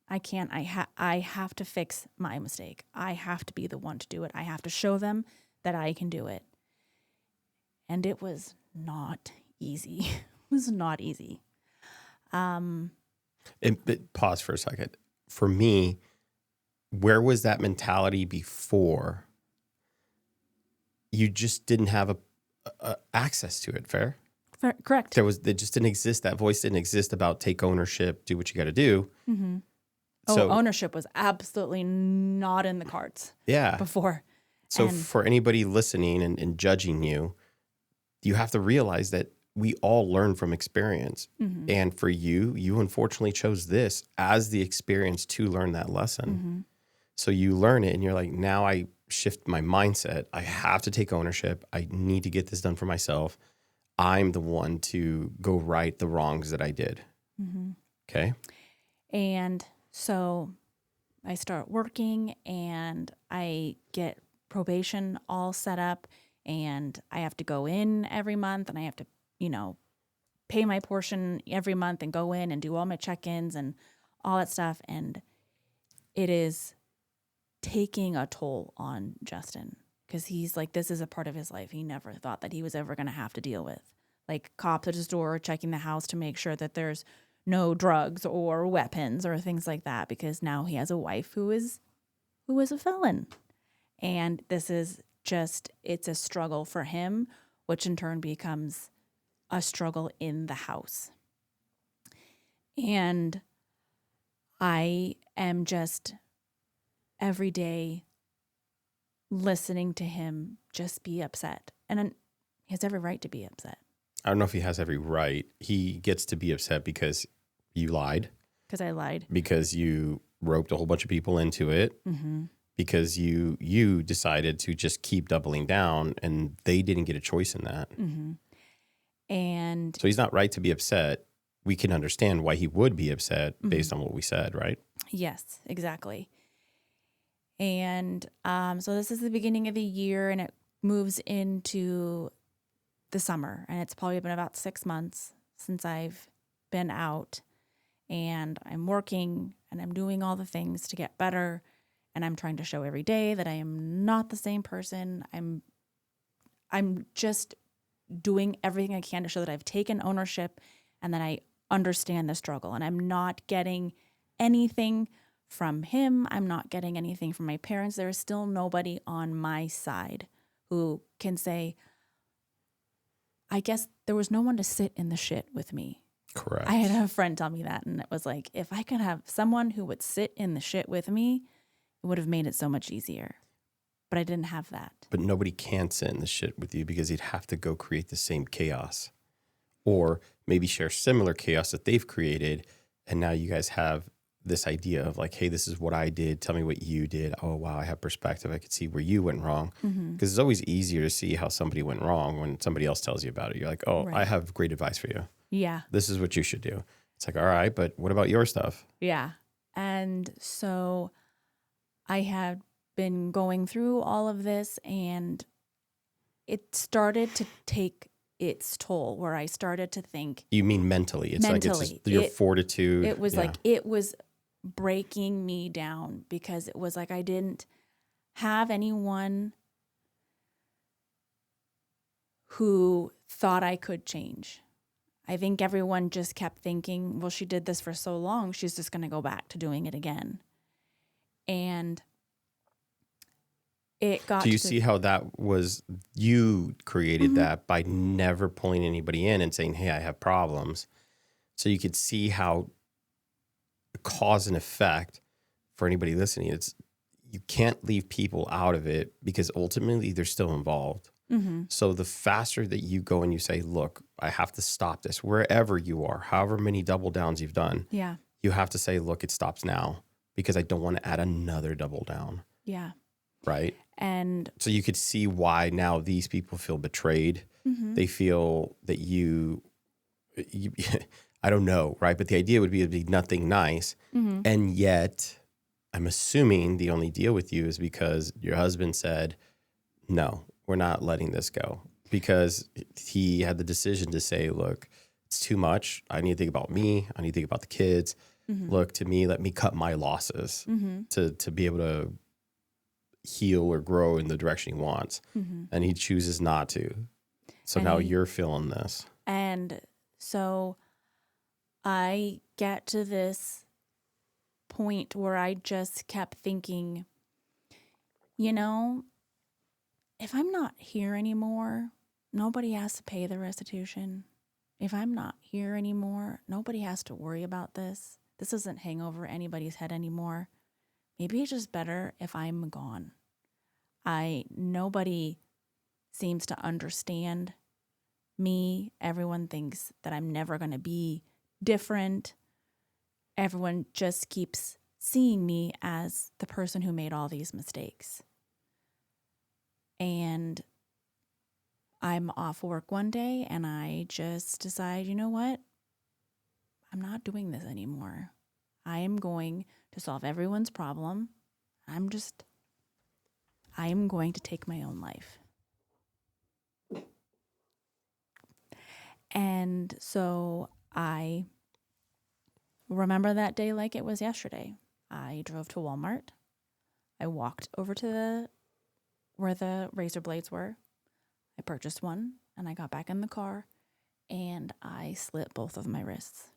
Speaker 1: I can't. I have to fix my mistake. I have to be the one to do it. I have to show them that I can do it. And it was not easy. It was not easy.
Speaker 2: Pause for a second. For me, where was that mentality before? You just didn't have a access to it. Fair?
Speaker 1: Correct.
Speaker 2: It just didn't exist. That voice didn't exist about take ownership, do what you got to do.
Speaker 1: Mm-hmm. Ownership was absolutely not in the cards.
Speaker 2: Yeah.
Speaker 1: Before.
Speaker 2: So for anybody listening and judging you, you have to realize that we all learn from experience. Mm-hmm. And for you unfortunately chose this as the experience to learn that lesson. Mm-hmm. So you learn it and you're like, now I shift my mindset. I have to take ownership. I need to get this done for myself. I'm the one to go right the wrongs that I did. Mm-hmm. Okay.
Speaker 1: And so I start working and I get probation all set up, and I have to go in every month, and I have to, pay my portion every month and go in and do all my check-ins and all that stuff. And it is taking a toll on Justin because he's like, this is a part of his life he never thought that he was ever going to have to deal with. Like cops at his door checking the house to make sure that there's no drugs or weapons or things like that, because now he has a wife who is a felon. And this is just, it's a struggle for him, which in turn becomes a struggle in the house. And I am just every day listening to him just be upset. And he has every right to be upset.
Speaker 2: I don't know if he has every right. He gets to be upset because you lied.
Speaker 1: Because I lied.
Speaker 2: Because you roped a whole bunch of people into it. Mm-hmm. Because you decided to just keep doubling down, and they didn't get a choice in that.
Speaker 1: Mm-hmm. And
Speaker 2: so he's not right to be upset. We can understand why he would be upset based on what we said, right?
Speaker 1: Yes, exactly. And so this is the beginning of the year, and it moves into the summer, and it's probably been about 6 months since I've been out, and I'm working and I'm doing all the things to get better, and I'm trying to show every day that I am not the same person. I'm just doing everything I can to show that I've taken ownership and that I understand the struggle, and I'm not getting anything from him. I'm not getting anything from my parents. There is still nobody on my side who can say, I guess there was no one to sit in the shit with me.
Speaker 2: Correct.
Speaker 1: I had a friend tell me that, and it was like, if I could have someone who would sit in the shit with me, it would have made it so much easier. But I didn't have that.
Speaker 2: But nobody can sit in the shit with you because you'd have to go create the same chaos. Or maybe share similar chaos that they've created, and now you guys have this idea of like, hey, this is what I did. Tell me what you did. Oh, wow, I have perspective. I could see where you went wrong. Because it's always easier to see how somebody went wrong when somebody else tells you about it. You're like, oh, right. I have great advice for you.
Speaker 1: Yeah.
Speaker 2: This is what you should do. It's like, all right, but what about your stuff?
Speaker 1: Yeah. And so I had been going through all of this, and it started to take its toll, where I started to think.
Speaker 2: You mean mentally? It's like it's your fortitude.
Speaker 1: It was like it was breaking me down, because it was like I didn't have anyone who thought I could change. I think everyone just kept thinking, well, she did this for so long, she's just going to go back to doing it again. And it got.
Speaker 2: Do you see how that was, you created that by never pulling anybody in and saying, hey, I have problems. So you could see how cause and effect for anybody listening. It's, you can't leave people out of it, because ultimately they're still involved. So the faster that you go and you say, look, I have to stop this wherever you are, however many double downs you've done,
Speaker 1: Yeah.
Speaker 2: you have to say, look, it stops now because I don't want to add another double down.
Speaker 1: Yeah.
Speaker 2: Right.
Speaker 1: And
Speaker 2: so you could see why now these people feel betrayed. They feel that you I don't know. Right. But the idea would be it'd be nothing nice. And yet I'm assuming the only deal with you is because your husband said, no, we're not letting this go, because he had the decision to say, look, it's too much. I need to think about me. I need to think about the kids. Look, to me, let me cut my losses to be able to heal or grow in the direction he wants. And he chooses not to. So
Speaker 1: And
Speaker 2: now you're feeling this.
Speaker 1: And so I get to this point where I just kept thinking, you know, if I'm not here anymore, nobody has to pay the restitution. If I'm not here anymore, nobody has to worry about this. This doesn't hang over anybody's head anymore. Maybe it's just better if I'm gone. Nobody seems to understand me. Everyone thinks that I'm never going to be different. Everyone just keeps seeing me as the person who made all these mistakes. And I'm off work one day and I just decide, you know what? I'm not doing this anymore. I am going to solve everyone's problem. I am going to take my own life. And so I remember that day like it was yesterday. I drove to Walmart. I walked over to where the razor blades were. I purchased one and I got back in the car and I slit both of my wrists.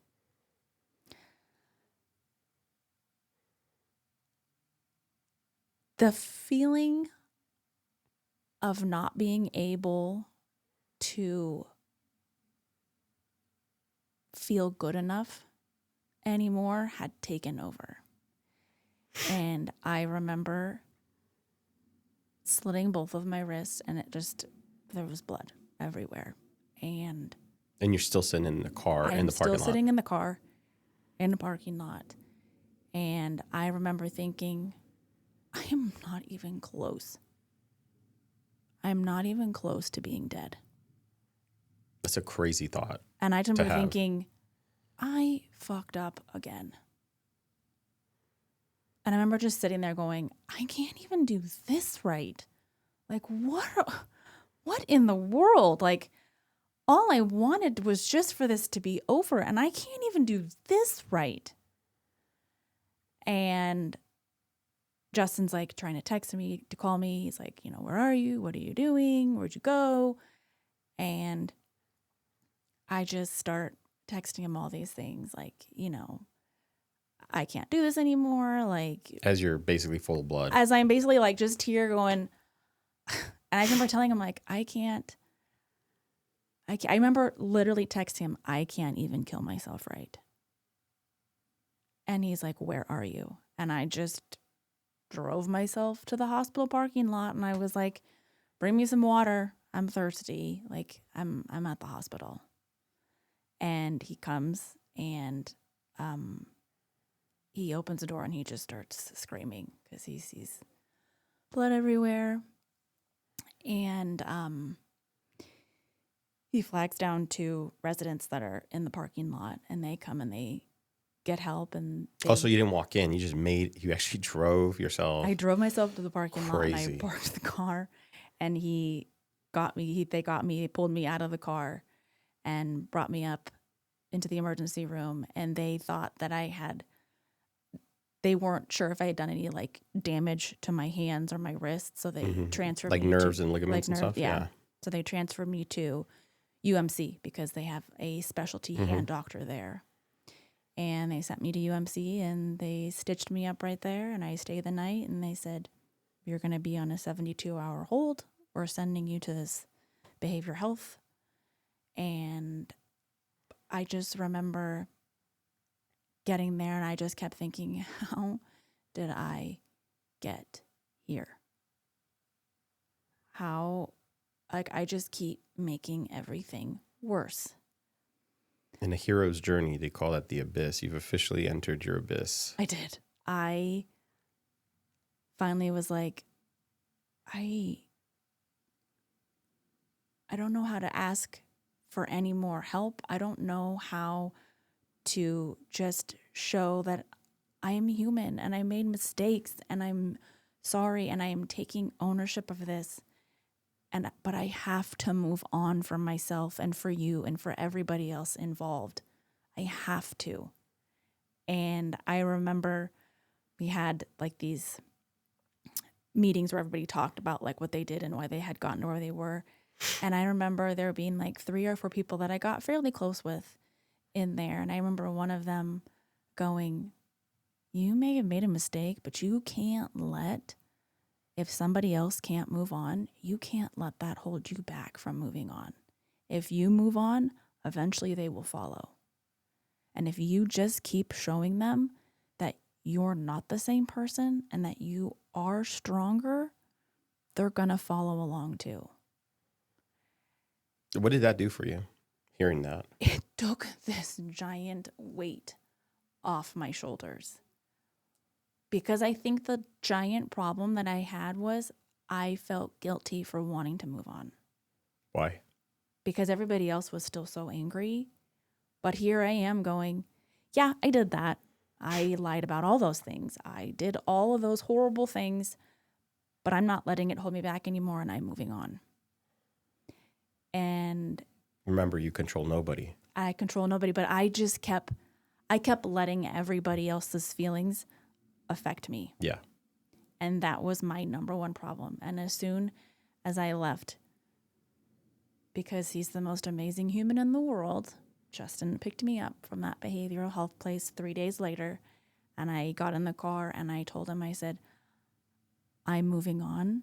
Speaker 1: The feeling of not being able to feel good enough anymore had taken over. And I remember slitting both of my wrists and there was blood everywhere. And
Speaker 2: you're still sitting in the car in the parking lot.
Speaker 1: I'm still sitting in the car in the parking lot. And I remember thinking, I am not even close. I'm not even close to being dead.
Speaker 2: That's a crazy thought.
Speaker 1: And I remember thinking, I fucked up again. And I remember just sitting there going, I can't even do this right. Like, what in the world? Like, all I wanted was just for this to be over, and I can't even do this right. And Justin's like trying to text me, to call me. He's like, where are you? What are you doing? Where'd you go? And I just start texting him all these things like, I can't do this anymore. Like,
Speaker 2: as you're basically full of blood.
Speaker 1: As I'm basically like just here going, and I remember telling him like, I remember literally texting him, I can't even kill myself right. And he's like, where are you? And I just drove myself to the hospital parking lot and I was like, bring me some water. I'm thirsty. Like I'm at the hospital. And he comes and he opens the door and he just starts screaming because he sees blood everywhere. And he flags down two residents that are in the parking lot and they come and they get help. And
Speaker 2: so you didn't walk in. You actually drove yourself.
Speaker 1: I drove myself to the parking lot and I
Speaker 2: Crazy.
Speaker 1: parked the car and they pulled me out of the car and brought me up into the emergency room. And they thought that they weren't sure if I had done any like damage to my hands or my wrists. So they transferred
Speaker 2: like
Speaker 1: me
Speaker 2: nerves and ligaments and stuff. Yeah.
Speaker 1: So they transferred me to UMC because they have a specialty hand doctor there. And they sent me to UMC and they stitched me up right there. And I stayed the night and they said, you're going to be on a 72-hour hold. We're sending you to this behavioral health. And I just remember getting there and I just kept thinking, how did I get here? How like, I just keep making everything worse.
Speaker 2: In a hero's journey, they call that the abyss. You've officially entered your abyss.
Speaker 1: I did. I finally was like, I don't know how to ask for any more help. I don't know how to just show that I am human and I made mistakes and I'm sorry and I am taking ownership of this. But I have to move on for myself and for you and for everybody else involved. I have to. And I remember we had like these meetings where everybody talked about like what they did and why they had gotten to where they were. And I remember there being like 3 or 4 people that I got fairly close with in there. And I remember one of them going, you may have made a mistake, but you can't let, if somebody else can't move on, you can't let that hold you back from moving on. If you move on, eventually they will follow. And if you just keep showing them that you're not the same person and that you are stronger, they're going to follow along too.
Speaker 2: What did that do for you, hearing that?
Speaker 1: It took this giant weight off my shoulders. Because I think the giant problem that I had was I felt guilty for wanting to move on.
Speaker 2: Why?
Speaker 1: Because everybody else was still so angry. But here I am going, yeah, I did that. I lied about all those things. I did all of those horrible things, but I'm not letting it hold me back anymore and I'm moving on. And
Speaker 2: remember, you control nobody.
Speaker 1: I control nobody, but I kept letting everybody else's feelings affect me.
Speaker 2: Yeah.
Speaker 1: And that was my number one problem. And as soon as I left, because he's the most amazing human in the world, Justin picked me up from that behavioral health place 3 days later. And I got in the car and I told him, I said, I'm moving on.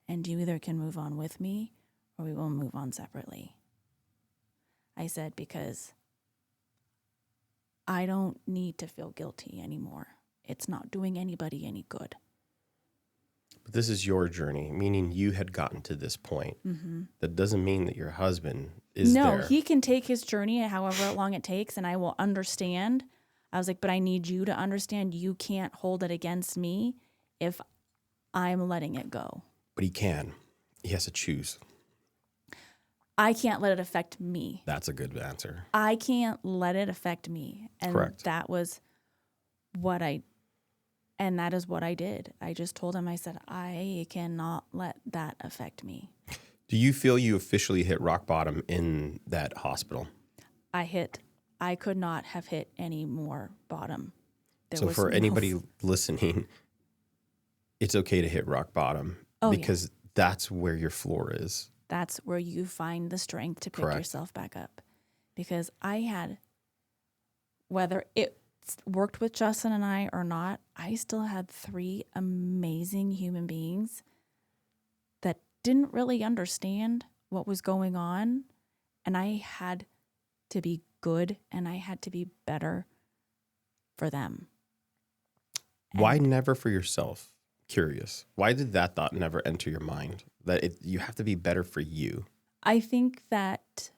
Speaker 1: And you either can move on with me or we will move on separately. I said, because I don't need to feel guilty anymore. It's not doing anybody any good.
Speaker 2: But this is your journey, meaning you had gotten to this point. Mm-hmm. That doesn't mean that your husband is there.
Speaker 1: No, he can take his journey however long it takes, and I will understand. I was like, but I need you to understand you can't hold it against me if I'm letting it go.
Speaker 2: But he can. He has to choose.
Speaker 1: I can't let it affect me.
Speaker 2: That's a good answer.
Speaker 1: I can't let it affect me. And
Speaker 2: correct.
Speaker 1: That is what I did. I just told him, I said, I cannot let that affect me.
Speaker 2: Do you feel you officially hit rock bottom in that hospital?
Speaker 1: I could not have hit any more bottom.
Speaker 2: So for anybody listening, it's okay to hit rock bottom because that's where your floor is.
Speaker 1: That's where you find the strength to pick
Speaker 2: correct.
Speaker 1: Yourself back up. Because I had, whether it worked with Justin and I or not, I still had 3 amazing human beings that didn't really understand what was going on. And I had to be good and I had to be better for them.
Speaker 2: Why never for yourself? Curious. Why did that thought never enter your mind? That you have to be better for you?
Speaker 1: I think that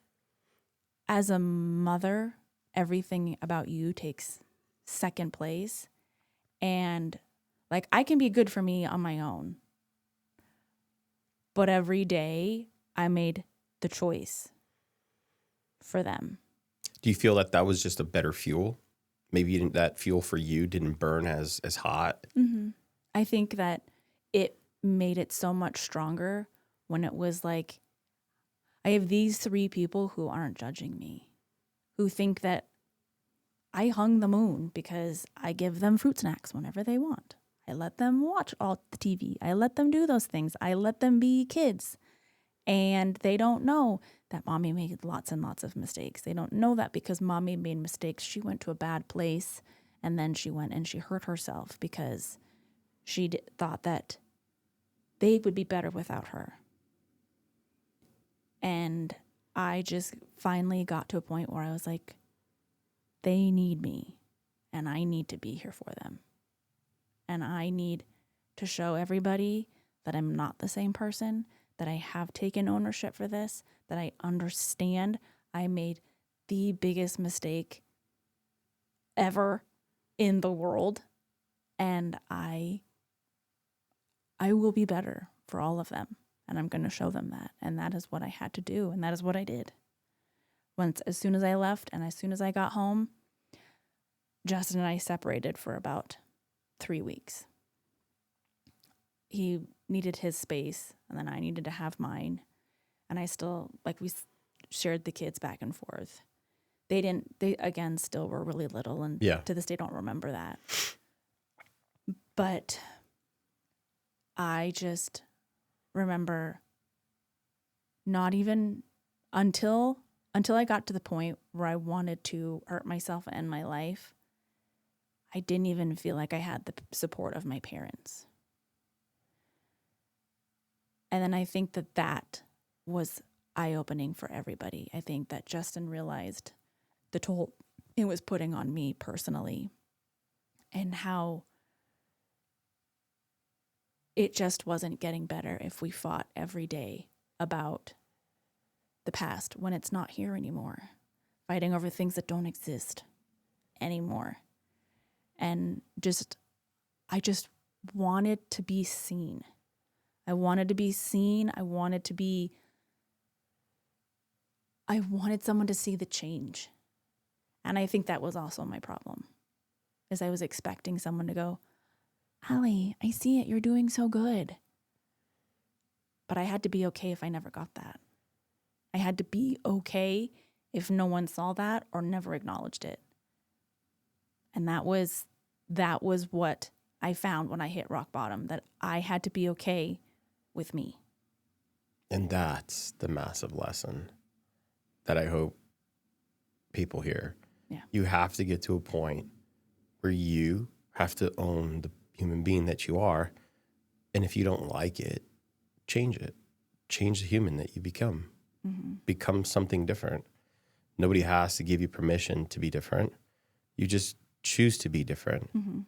Speaker 1: as a mother, everything about you takes second place. And like, I can be good for me on my own. But every day I made the choice for them.
Speaker 2: Do you feel that was just a better fuel? Maybe that fuel for you didn't burn as hot?
Speaker 1: Mm-hmm. I think that it made it so much stronger when it was like, I have these 3 people who aren't judging me, who think that I hung the moon because I give them fruit snacks whenever they want. I let them watch all the TV. I let them do those things. I let them be kids. And they don't know that mommy made lots and lots of mistakes. They don't know that because mommy made mistakes. She went to a bad place and then she went and she hurt herself because she thought that they would be better without her. And I just finally got to a point where I was like, they need me and I need to be here for them. And I need to show everybody that I'm not the same person, that I have taken ownership for this, that I understand I made the biggest mistake ever in the world, and I will be better for all of them, and I'm going to show them that. And that is what I had to do, and that is what I did. As soon as I left and as soon as I got home, Justin and I separated for about 3 weeks. He needed his space, and then I needed to have mine. And I still, we shared the kids back and forth. They again, still were really little, and to this day don't remember that. But I just remember not even until I got to the point where I wanted to hurt myself and end my life, I didn't even feel like I had the support of my parents. And then I think that was eye-opening for everybody. I think that Justin realized the toll it was putting on me personally, and how it just wasn't getting better if we fought every day about the past when it's not here anymore, fighting over things that don't exist anymore. And I just wanted to be seen. I wanted to be seen. I wanted someone to see the change. And I think that was also my problem, is I was expecting someone to go, Allie, I see it. You're doing so good. But I had to be okay if I never got that. I had to be okay if no one saw that or never acknowledged it. And that was what I found when I hit rock bottom, that I had to be okay with me.
Speaker 2: And that's the massive lesson that I hope people hear.
Speaker 1: Yeah.
Speaker 2: You have to get to a point where you have to own the human being that you are. And if you don't like it, change it. Change the human that you become.
Speaker 1: Mm-hmm.
Speaker 2: Become something different. Nobody has to give you permission to be different. You just choose to be different.
Speaker 1: Mm-hmm.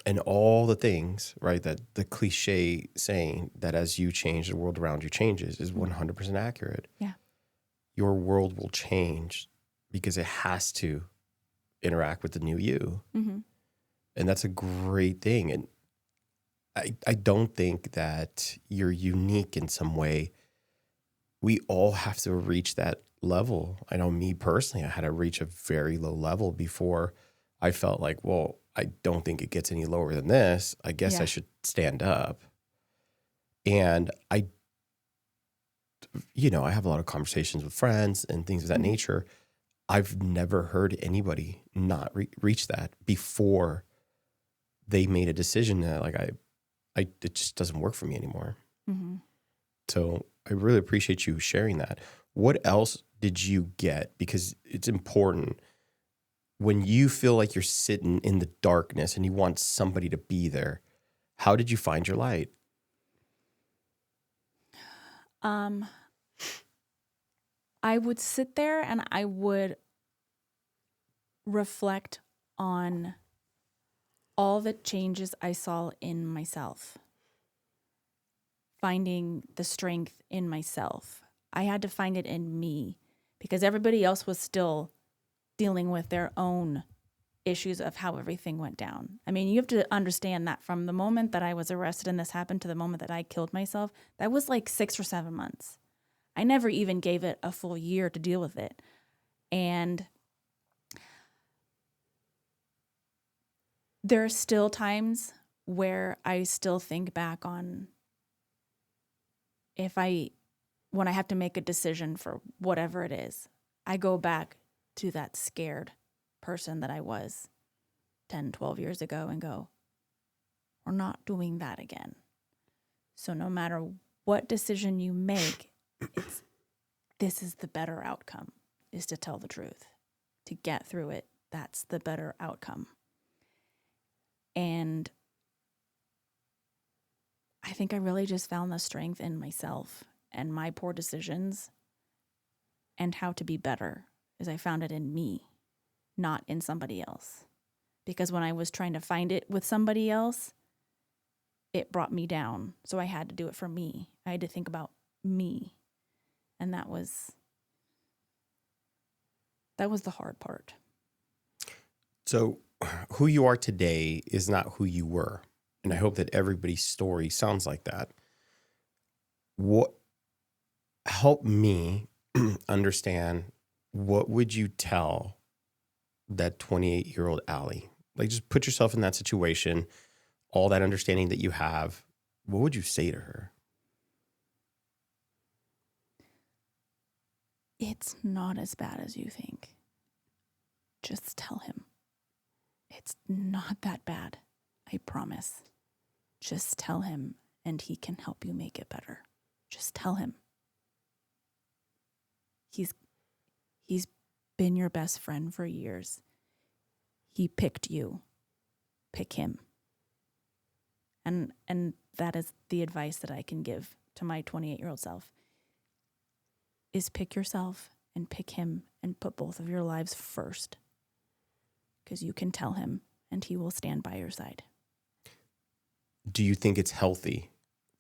Speaker 2: And all the things, right, that the cliche saying that as you change, the world around you changes is 100% accurate.
Speaker 1: Yeah.
Speaker 2: Your world will change because it has to interact with the new you.
Speaker 1: Mm-hmm.
Speaker 2: And that's a great thing. And I don't think that you're unique in some way. We all have to reach that level. I know me personally, I had to reach a very low level before I felt like, well, I don't think it gets any lower than this. I guess I should stand up. And I have a lot of conversations with friends and things of that nature. I've never heard anybody not reach that before they made a decision that it just doesn't work for me anymore.
Speaker 1: Mm-hmm.
Speaker 2: So I really appreciate you sharing that. What else did you get? Because it's important when you feel like you're sitting in the darkness and you want somebody to be there. How did you find your light?
Speaker 1: I would sit there and I would reflect on all the changes I saw in myself, finding the strength in myself. I had to find it in me because everybody else was still dealing with their own issues of how everything went down. I mean, you have to understand that from the moment that I was arrested and this happened to the moment that I killed myself, that was like 6 or 7 months. I never even gave it a full year to deal with it. And there are still times where I still think back on when I have to make a decision for whatever it is, I go back to that scared person that I was 10, 12 years ago and go, we're not doing that again. So no matter what decision you make, this is the better outcome, is to tell the truth, to get through it. That's the better outcome. And I think I really just found the strength in myself and my poor decisions and how to be better, is I found it in me, not in somebody else. Because when I was trying to find it with somebody else, it brought me down. So I had to do it for me. I had to think about me. And that was the hard part.
Speaker 2: So who you are today is not who you were. And I hope that everybody's story sounds like that. What help me understand, what would you tell that 28-year-old Allie? Like, just put yourself in that situation, all that understanding that you have. What would you say to her?
Speaker 1: It's not as bad as you think. Just tell him. It's not that bad. I promise. Just tell him and he can help you make it better. Just tell him. He's been your best friend for years. He picked you. Pick him. And that is the advice that I can give to my 28-year-old self. Is pick yourself and pick him and put both of your lives first. Because you can tell him and he will stand by your side.
Speaker 2: Do you think it's healthy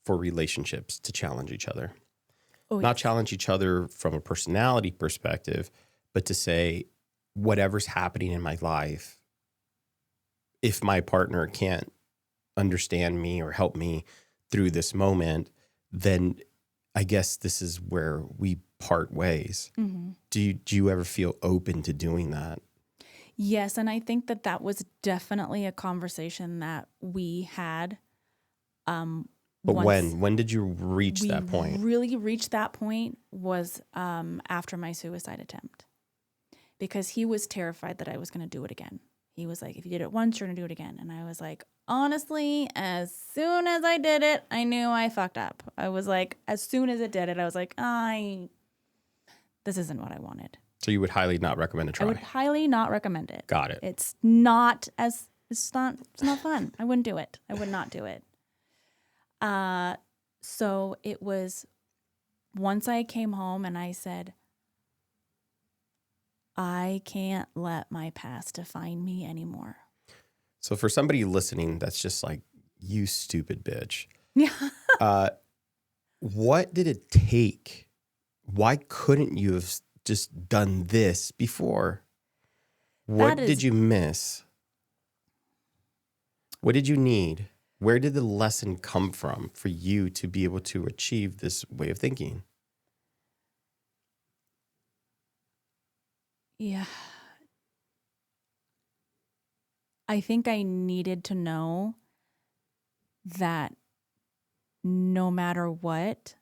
Speaker 2: for relationships to challenge each other?
Speaker 1: Oh,
Speaker 2: Not
Speaker 1: yes.
Speaker 2: challenge each other from a personality perspective, but to say, whatever's happening in my life, if my partner can't understand me or help me through this moment, then I guess this is where we part ways.
Speaker 1: Mm-hmm.
Speaker 2: Do you ever feel open to doing that?
Speaker 1: Yes, and I think that was definitely a conversation that we had.
Speaker 2: But when did you reach that point?
Speaker 1: Really reached that point was after my suicide attempt, because he was terrified that I was going to do it again. He was like, if you did it once, you're going to do it again. And I was like, honestly, as soon as I did it, I knew I fucked up. I was like, as soon as it did it, I was like, this isn't what I wanted.
Speaker 2: So you would highly not recommend a try?
Speaker 1: I would highly not recommend it.
Speaker 2: Got it.
Speaker 1: It's not fun. I wouldn't do it. I would not do it. So it was once I came home and I said, I can't let my past define me anymore.
Speaker 2: So for somebody listening, that's just like, you stupid bitch.
Speaker 1: Yeah.
Speaker 2: What did it take? Why couldn't you have just done this before? What did you miss? What did you need? Where did the lesson come from for you to be able to achieve this way of thinking?
Speaker 1: Yeah. I think I needed to know that no matter what,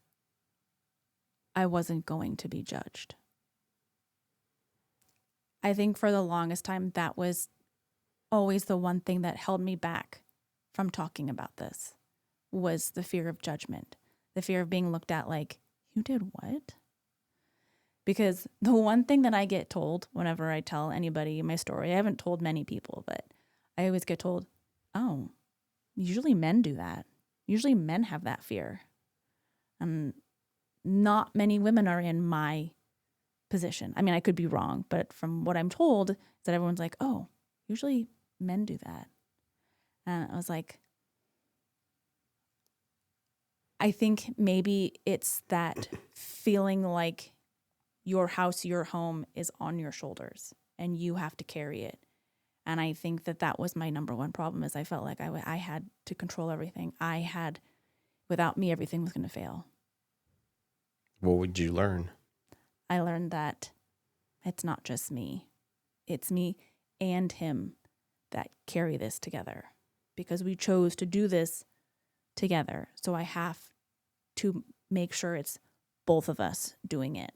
Speaker 1: I wasn't going to be judged. I think for the longest time, that was always the one thing that held me back from talking about this, was the fear of judgment, the fear of being looked at like, you did what? Because the one thing that I get told whenever I tell anybody my story, I haven't told many people, but I always get told, oh, usually men do that. Usually men have that fear. And not many women are in my position. I mean, I could be wrong, but from what I'm told is that everyone's like, oh, usually men do that. And I was like, I think maybe it's that feeling like your house, your home is on your shoulders and you have to carry it. And I think that was my number one problem, is I felt like I had to control everything. Without me, everything was going to fail.
Speaker 2: What would you learn?
Speaker 1: I learned that it's not just me. It's me and him that carry this together, because we chose to do this together. So I have to make sure it's both of us doing it,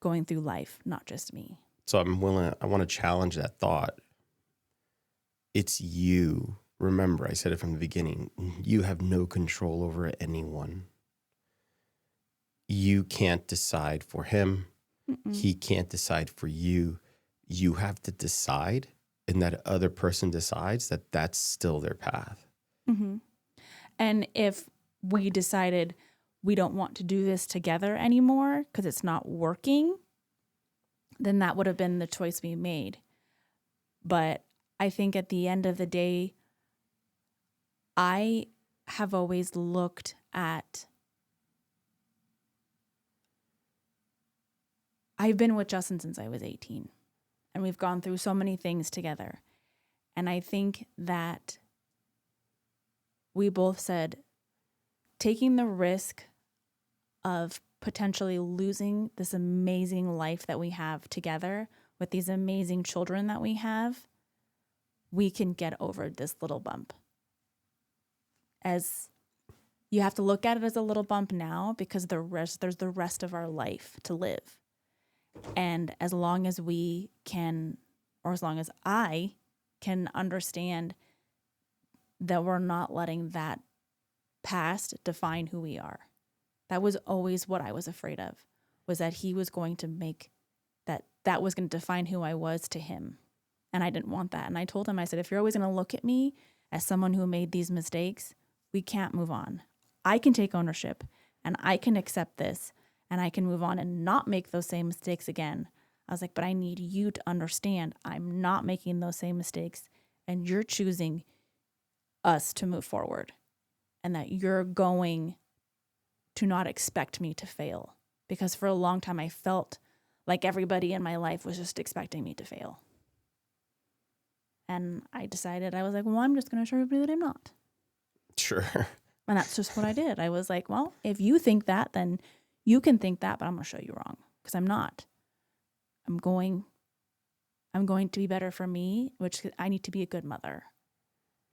Speaker 1: going through life, not just me.
Speaker 2: So I want to challenge that thought. It's you. Remember, I said it from the beginning. You have no control over anyone. You can't decide for him. Mm-mm. He can't decide for you. You have to decide, and that other person decides that that's still their path.
Speaker 1: Mm-hmm. And if we decided we don't want to do this together anymore because it's not working, then that would have been the choice we made. But I think at the end of the day, I have always looked at I've been with Justin since I was 18, and we've gone through so many things together. And I think that we both said taking the risk of potentially losing this amazing life that we have together with these amazing children that we have, we can get over this little bump. As you have to look at it as a little bump now, because there's the rest of our life to live. And as long as we can, or as long as I can understand that we're not letting that past define who we are. That was always what I was afraid of, was that he was going to make that was going to define who I was to him. And I didn't want that. And I told him, I said, if you're always going to look at me as someone who made these mistakes, we can't move on. I can take ownership and I can accept this and I can move on and not make those same mistakes again. I was like, but I need you to understand I'm not making those same mistakes and you're choosing us to move forward, and that you're going to not expect me to fail. Because for a long time I felt like everybody in my life was just expecting me to fail. And I decided, I was like, well, I'm just going to show everybody that I'm not.
Speaker 2: Sure.
Speaker 1: And that's just what I did. I was like, well, if you think that, then you can think that, but I'm going to show you wrong, because I'm not. I'm going to be better for me, which I need to be a good mother.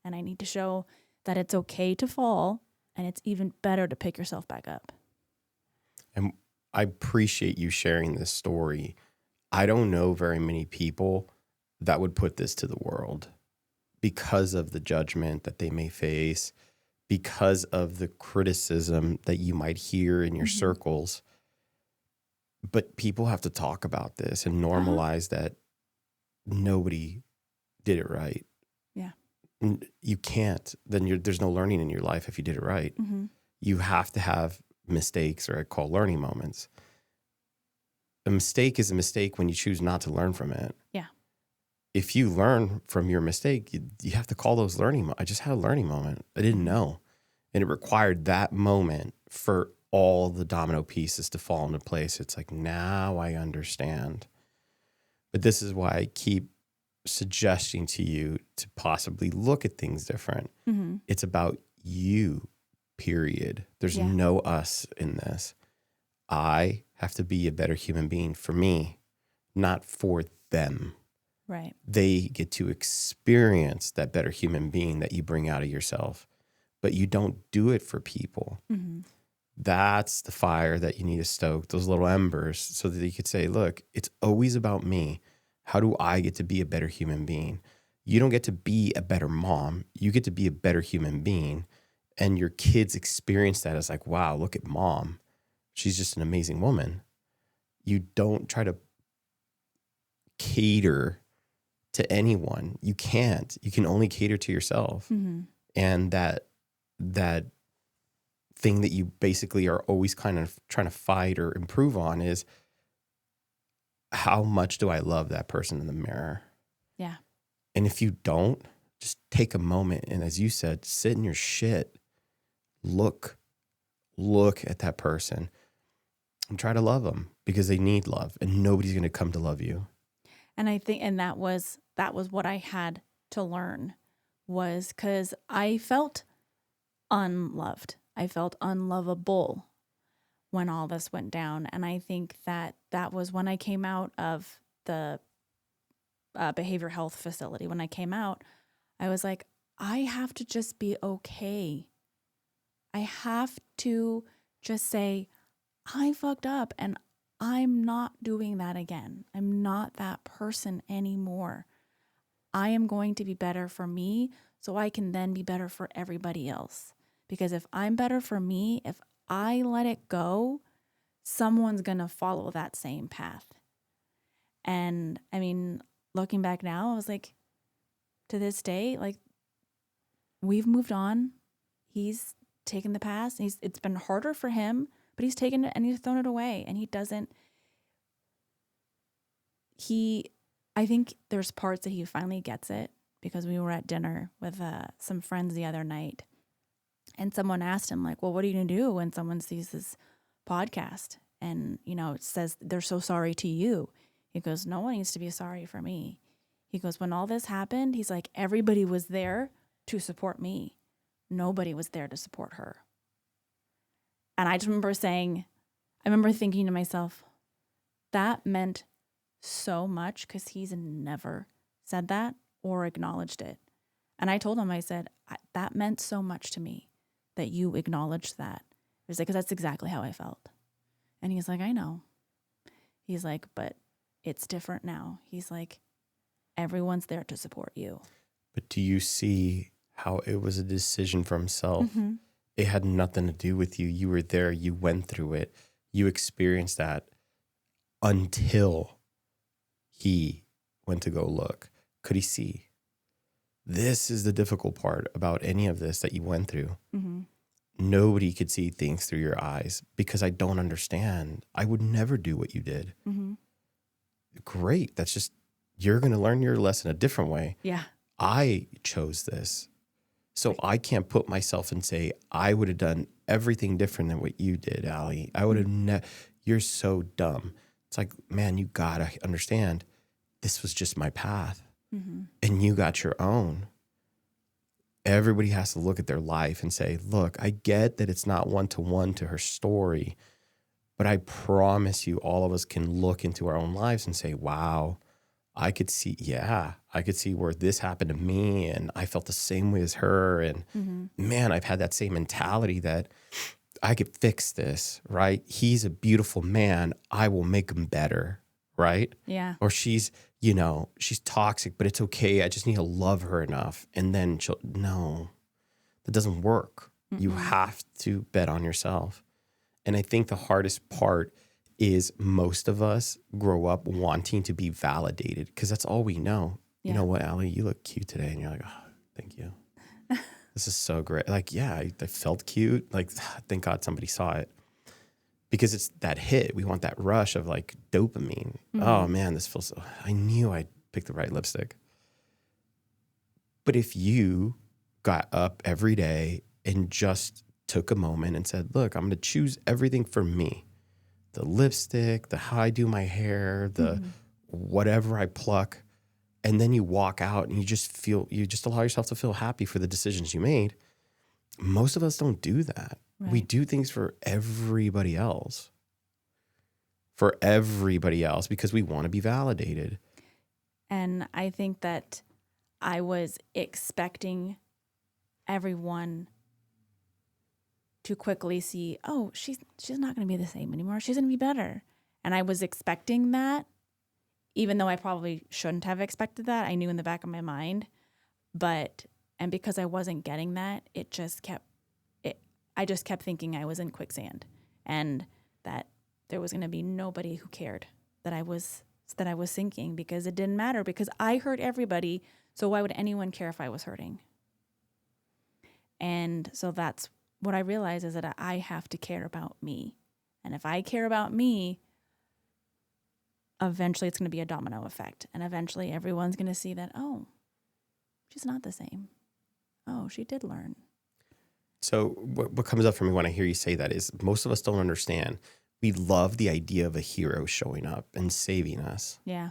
Speaker 1: And I need to show that it's okay to fall, and it's even better to pick yourself back up.
Speaker 2: And I appreciate you sharing this story. I don't know very many people that would put this to the world because of the judgment that they may face, because of the criticism that you might hear in your circles. But people have to talk about this and normalize that nobody did it right.
Speaker 1: Yeah.
Speaker 2: You can't. Then there's no learning in your life if you did it right.
Speaker 1: Mm-hmm.
Speaker 2: You have to have mistakes, or I call learning moments. A mistake is a mistake when you choose not to learn from it.
Speaker 1: Yeah.
Speaker 2: If you learn from your mistake, you have to call those learning. I just had a learning moment. I didn't know. And it required that moment for all the domino pieces to fall into place. It's like, now I understand. But this is why I keep suggesting to you to possibly look at things different.
Speaker 1: Mm-hmm.
Speaker 2: It's about you, period. There's no us in this. I have to be a better human being for me, not for them.
Speaker 1: Right.
Speaker 2: They get to experience that better human being that you bring out of yourself, but you don't do it for people.
Speaker 1: Mm-hmm.
Speaker 2: That's the fire that you need to stoke, those little embers, so that you could say, look, it's always about me. How do I get to be a better human being? You don't get to be a better mom. You get to be a better human being. And your kids experience that as like, wow, look at mom. She's just an amazing woman. You don't try to cater to anyone. You can't. You can only cater to yourself.
Speaker 1: Mm-hmm.
Speaker 2: And that thing that you basically are always kind of trying to fight or improve on is, how much do I love that person in the mirror?
Speaker 1: Yeah.
Speaker 2: And if you don't, just take a moment and, as you said, sit in your shit. Look at that person and try to love them, because they need love, and nobody's going to come to love you.
Speaker 1: And I think, and that was what I had to learn, was because I felt unloved. I felt unlovable when all this went down. And I think that was when I came out of the behavioral health facility. When I came out, I was like, I have to just be okay. I have to just say, I fucked up and I'm not doing that again. I'm not that person anymore. I am going to be better for me so I can then be better for everybody else. Because if I'm better for me, if I let it go, someone's going to follow that same path. And I mean, looking back now, I was like, to this day, like, we've moved on. He's taken the past. It's been harder for him, but he's taken it and he's thrown it away. And I think there's parts that he finally gets it, because we were at dinner with some friends the other night. And someone asked him, like, well, what are you going to do when someone sees this podcast? And, it says they're so sorry to you. He goes, no one needs to be sorry for me. He goes, when all this happened, he's like, everybody was there to support me. Nobody was there to support her. And I just remember thinking to myself, that meant so much, because he's never said that or acknowledged it. And I told him, I said, that meant so much to me that you acknowledged that. He was like, because that's exactly how I felt. And he's like, I know. He's like, but it's different now. He's like, everyone's there to support you.
Speaker 2: But do you see how it was a decision for himself? Mm-hmm. It had nothing to do with you. You were there. You went through it. You experienced that until he went to go look. Could he see? This is the difficult part about any of this that you went through. Mm-hmm. Nobody could see things through your eyes because I don't understand. I would never do what you did. Mm-hmm. Great. That's just, you're going to learn your lesson a different way.
Speaker 1: Yeah.
Speaker 2: I chose this. So I can't put myself and say, I would have done everything different than what you did, Allie. I would have you're so dumb. It's like, man, you got to understand this was just my path. Mm-hmm. And you got your own. Everybody has to look at their life and say, look, I get that it's not one-to-one to her story, but I promise you all of us can look into our own lives and say, wow, I could see where this happened to me, and I felt the same way as her. And man, I've had that same mentality that I could fix this, right? He's a beautiful man. I will make him better, right?
Speaker 1: Yeah.
Speaker 2: Or she's toxic, but it's okay. I just need to love her enough. And then no, that doesn't work. Mm-mm. You have to bet on yourself. And I think the hardest part is most of us grow up wanting to be validated because that's all we know. Yeah. You know what, Allie, you look cute today. And you're like, oh, thank you. This is so great. Like, yeah, I felt cute. Like, thank God somebody saw it. Because it's that hit. We want that rush of like dopamine. Mm-hmm. Oh man, this feels so, I knew I picked the right lipstick. But if you got up every day and just took a moment and said, look, I'm going to choose everything for me. The lipstick, the how I do my hair, the whatever I pluck. And then you walk out and you just allow yourself to feel happy for the decisions you made. Most of us don't do that. Right. We do things for everybody else. Because we want to be validated.
Speaker 1: And I think that I was expecting everyone to quickly see, oh, she's not going to be the same anymore. She's going to be better. And I was expecting that, even though I probably shouldn't have expected that. I knew in the back of my mind. And because I wasn't getting that, I just kept thinking I was in quicksand and that there was going to be nobody who cared that I was sinking, because it didn't matter, because I hurt everybody. So why would anyone care if I was hurting? And so that's what I realized, is that I have to care about me. And if I care about me, eventually it's going to be a domino effect. And eventually everyone's going to see that, oh, she's not the same. Oh, she did learn.
Speaker 2: So what comes up for me when I hear you say that is most of us don't understand. We love the idea of a hero showing up and saving us.
Speaker 1: Yeah.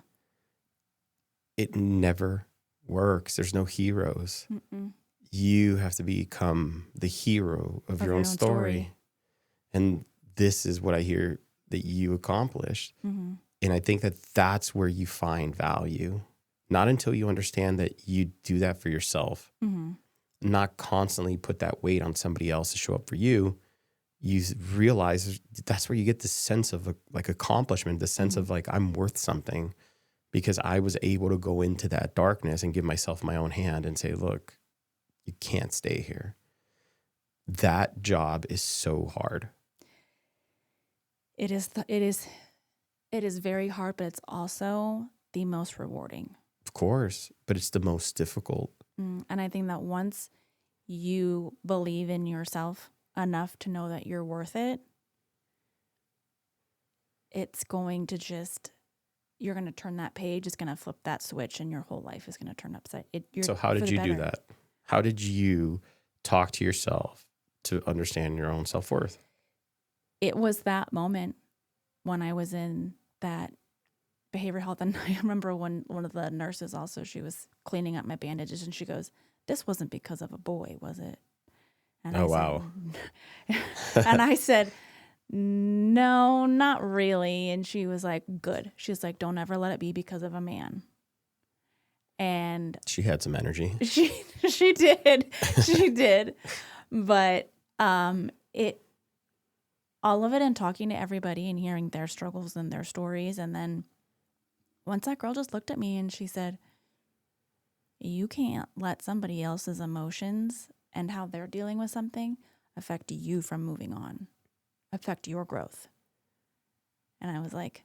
Speaker 2: It never works. There's no heroes. Mm-mm. You have to become the hero of your own story. And this is what I hear that you accomplished. Mm-hmm. And I think that that's where you find value. Not until you understand that you do that for yourself. Mm-hmm. Not constantly put that weight on somebody else to show up for you. You realize that's where you get this sense of accomplishment, the sense of like, I'm worth something, because I was able to go into that darkness and give myself my own hand and say, look, you can't stay here. That job is so hard.
Speaker 1: It is very hard, but it's also the most rewarding.
Speaker 2: Of course, but it's the most difficult.
Speaker 1: And I think that once you believe in yourself enough to know that you're worth it, it's going to you're going to turn that page, it's going to flip that switch, and your whole life is going to turn upside.
Speaker 2: So how did you do that? How did you talk to yourself to understand your own self-worth?
Speaker 1: It was that moment. when I was in that behavioral health, and I remember when one of the nurses also, she was cleaning up my bandages, and she goes, "This wasn't because of a boy, was it?" And
Speaker 2: wow.
Speaker 1: And I said, "No, not really." And she was like, "Good." She's like, "Don't ever let it be because of a man." And
Speaker 2: She had some energy.
Speaker 1: She did. She did. But all of it, and talking to everybody and hearing their struggles and their stories. And then once that girl just looked at me and she said, "You can't let somebody else's emotions and how they're dealing with something affect you from moving on, affect your growth." And I was like,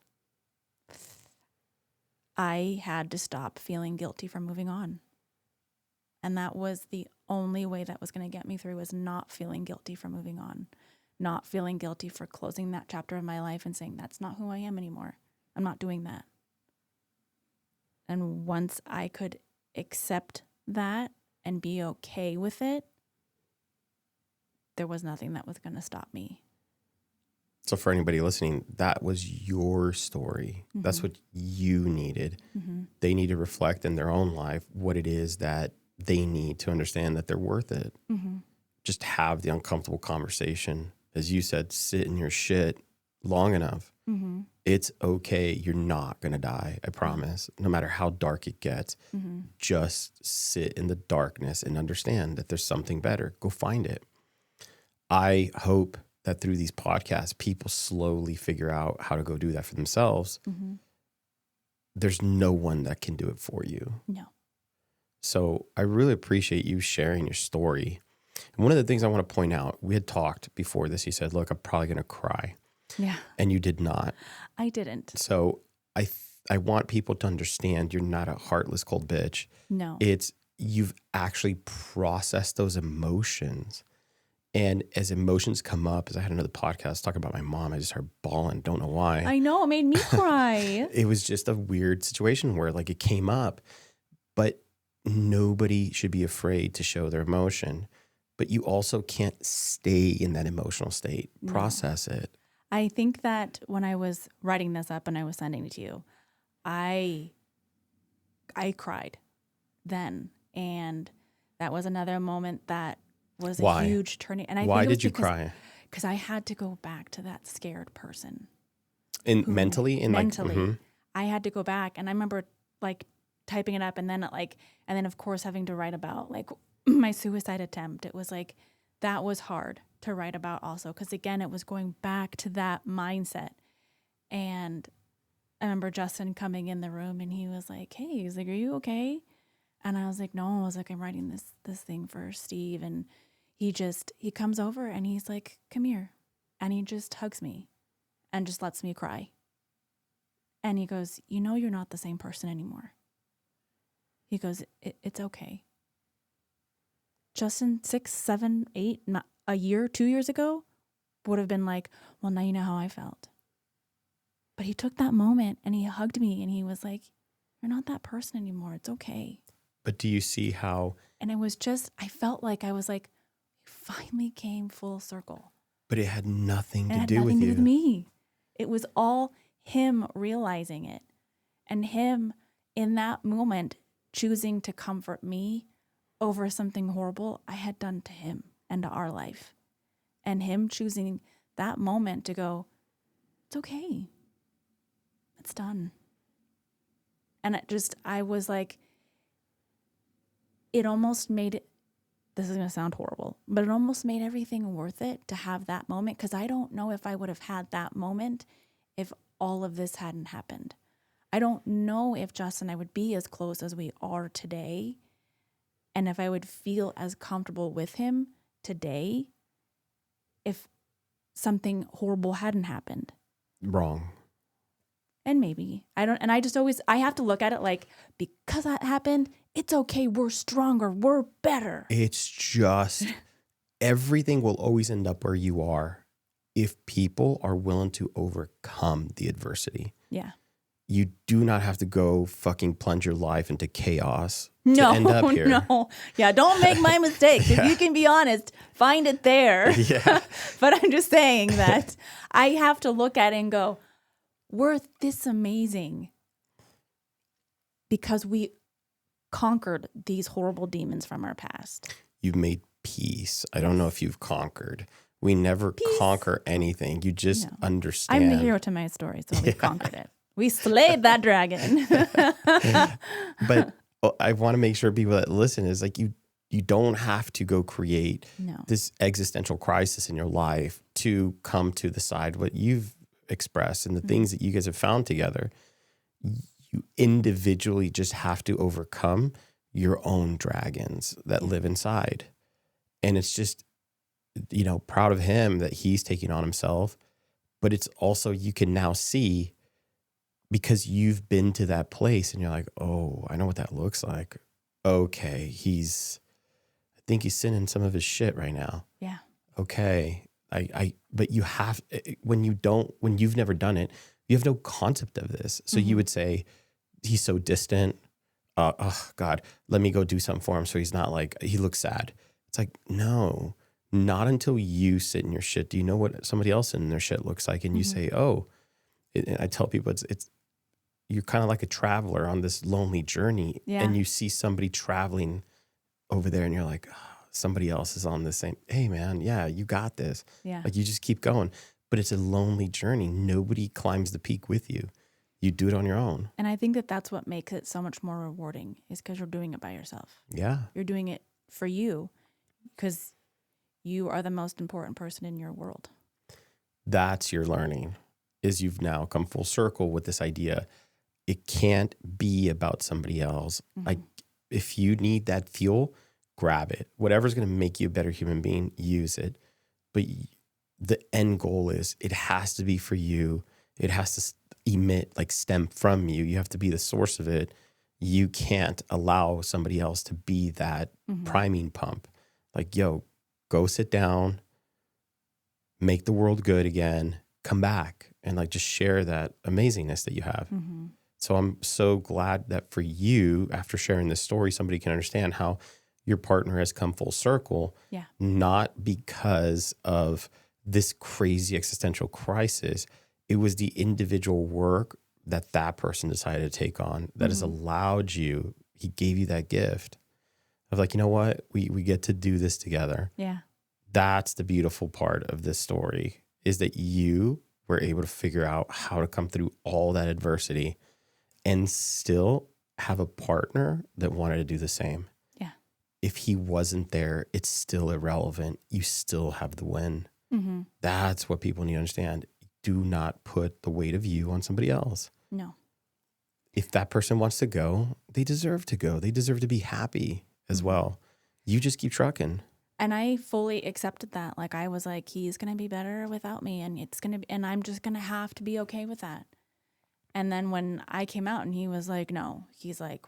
Speaker 1: I had to stop feeling guilty for moving on. And that was the only way that was going to get me through, was not feeling guilty for moving on, not feeling guilty for closing that chapter of my life and saying, that's not who I am anymore. I'm not doing that. And once I could accept that and be okay with it, there was nothing that was going to stop me.
Speaker 2: So for anybody listening, that was your story.
Speaker 1: Mm-hmm.
Speaker 2: That's what you needed.
Speaker 1: Mm-hmm.
Speaker 2: They need to reflect in their own life what it is that they need to understand that they're worth it.
Speaker 1: Mm-hmm.
Speaker 2: Just have the uncomfortable conversation. As you said, sit in your shit long enough.
Speaker 1: Mm-hmm.
Speaker 2: It's okay. You're not going to die. I promise. No matter how dark it gets,
Speaker 1: Mm-hmm.
Speaker 2: just sit in the darkness and understand that there's something better. Go find it. I hope that through these podcasts, people slowly figure out how to go do that for themselves.
Speaker 1: Mm-hmm.
Speaker 2: There's no one that can do it for you.
Speaker 1: No.
Speaker 2: So I really appreciate you sharing your story. And one of the things I want to point out, we had talked before this. You said, look, I'm probably going to cry.
Speaker 1: Yeah.
Speaker 2: And you did not.
Speaker 1: I didn't.
Speaker 2: So I want people to understand you're not a heartless cold bitch.
Speaker 1: No.
Speaker 2: It's you've actually processed those emotions. And as emotions come up, as I had another podcast talking about my mom, I just started bawling. Don't know why.
Speaker 1: I know. It made me cry.
Speaker 2: It was just a weird situation where like it came up, but nobody should be afraid to show their emotion. But you also can't stay in that emotional state. Process it.
Speaker 1: I think that when I was writing this up and I was sending it to you, I cried then. And that was another moment that was a huge turning. And
Speaker 2: Why did you cry?
Speaker 1: Because I had to go back to that scared person.
Speaker 2: Mentally?
Speaker 1: Mentally. I had to go back. And I remember like typing it up and then of course having to write about like my suicide attempt. It was like, that was hard to write about also. Because again, it was going back to that mindset. And I remember Justin coming in the room and he was like, "Hey," he's like, "Are you okay?" And I was like, "No." I was like, "I'm writing this thing for Steve." And he comes over and he's like, "Come here." And he just hugs me and just lets me cry. And he goes, "You know, you're not the same person anymore." He goes, it's okay. Justin 6, 7, 8, a year, 2 years ago would have been like, "Well, now you know how I felt." But he took that moment and he hugged me and he was like, "You're not that person anymore. It's okay."
Speaker 2: But do you see how?
Speaker 1: And it was just, I felt like I was like, finally came full circle.
Speaker 2: But it had nothing to
Speaker 1: It had
Speaker 2: do
Speaker 1: nothing
Speaker 2: with
Speaker 1: to
Speaker 2: you.
Speaker 1: do with me. It was all him realizing it and him in that moment choosing to comfort me over something horrible I had done to him and to our life. And him choosing that moment to go, "It's okay. It's done." And I was like, it almost made it, this is going to sound horrible, but it almost made everything worth it to have that moment. Because I don't know if I would have had that moment if all of this hadn't happened. I don't know if Justin and I would be as close as we are today. And if I would feel as comfortable with him today if something horrible hadn't happened.
Speaker 2: Wrong.
Speaker 1: And maybe. I have to look at it like, because that happened, it's okay. We're stronger. We're better.
Speaker 2: It's just everything will always end up where you are if people are willing to overcome the adversity.
Speaker 1: Yeah.
Speaker 2: You do not have to go fucking plunge your life into chaos
Speaker 1: to
Speaker 2: end up here.
Speaker 1: No. Yeah, don't make my mistake. If you can be honest, find it there.
Speaker 2: Yeah.
Speaker 1: But I'm just saying that I have to look at it and go, we're this amazing because we conquered these horrible demons from our past.
Speaker 2: You've made peace. I don't know if you've conquered. We never
Speaker 1: Peace.
Speaker 2: Conquer anything. You just understand.
Speaker 1: I'm the hero to my story, so we conquered it. We slayed that dragon.
Speaker 2: But I want to make sure people that listen is like you don't have to go create this existential crisis in your life to come to the side what you've expressed and the things that you guys have found together. You individually just have to overcome your own dragons that live inside. And it's just, proud of him that he's taking on himself. But it's also, you can now see, because you've been to that place and you're like, oh, I know what that looks like. Okay, I think he's sending some of his shit right now.
Speaker 1: Yeah.
Speaker 2: Okay. But you have, when you've never done it, you have no concept of this. So you would say, he's so distant. Oh God, let me go do something for him. So he's not like, he looks sad. It's like, no, not until you sit in your shit. Do you know what somebody else in their shit looks like? And you say, oh, and I tell people it's, you're kind of like a traveler on this lonely journey and you see somebody traveling over there and you're like, oh, somebody else is on the same, hey man, yeah, you got this.
Speaker 1: Yeah.
Speaker 2: Like you just keep going, but it's a lonely journey. Nobody climbs the peak with you. You do it on your own.
Speaker 1: And I think that that's what makes it so much more rewarding is because you're doing it by yourself.
Speaker 2: Yeah.
Speaker 1: You're doing it for you because you are the most important person in your world.
Speaker 2: That's your learning, is you've now come full circle with this idea. It can't be about somebody else. Like if you need that fuel, grab it. Whatever's going to make you a better human being, use it. But the end goal is it has to be for you. It has to stem from you. You have to be the source of it. You can't allow somebody else to be that priming pump. Like, yo, go sit down, make the world good again, come back and like just share that amazingness that you have. So I'm so glad that for you, after sharing this story, somebody can understand how your partner has come full circle, not because of this crazy existential crisis. It was the individual work that person decided to take on that has allowed you, he gave you that gift of like, you know what, we get to do this together.
Speaker 1: Yeah.
Speaker 2: That's the beautiful part of this story, is that you were able to figure out how to come through all that adversity and still have a partner that wanted to do the same.
Speaker 1: Yeah.
Speaker 2: If he wasn't there, it's still irrelevant. You still have the win. That's what people need to understand. Do not put the weight of you on somebody else.
Speaker 1: No.
Speaker 2: If that person wants to go, they deserve to go. They deserve to be happy as well. You just keep trucking.
Speaker 1: And I fully accepted that. Like I was like, he's going to be better without me and I'm just going to have to be okay with that. And then when I came out and he was like, no, he's like,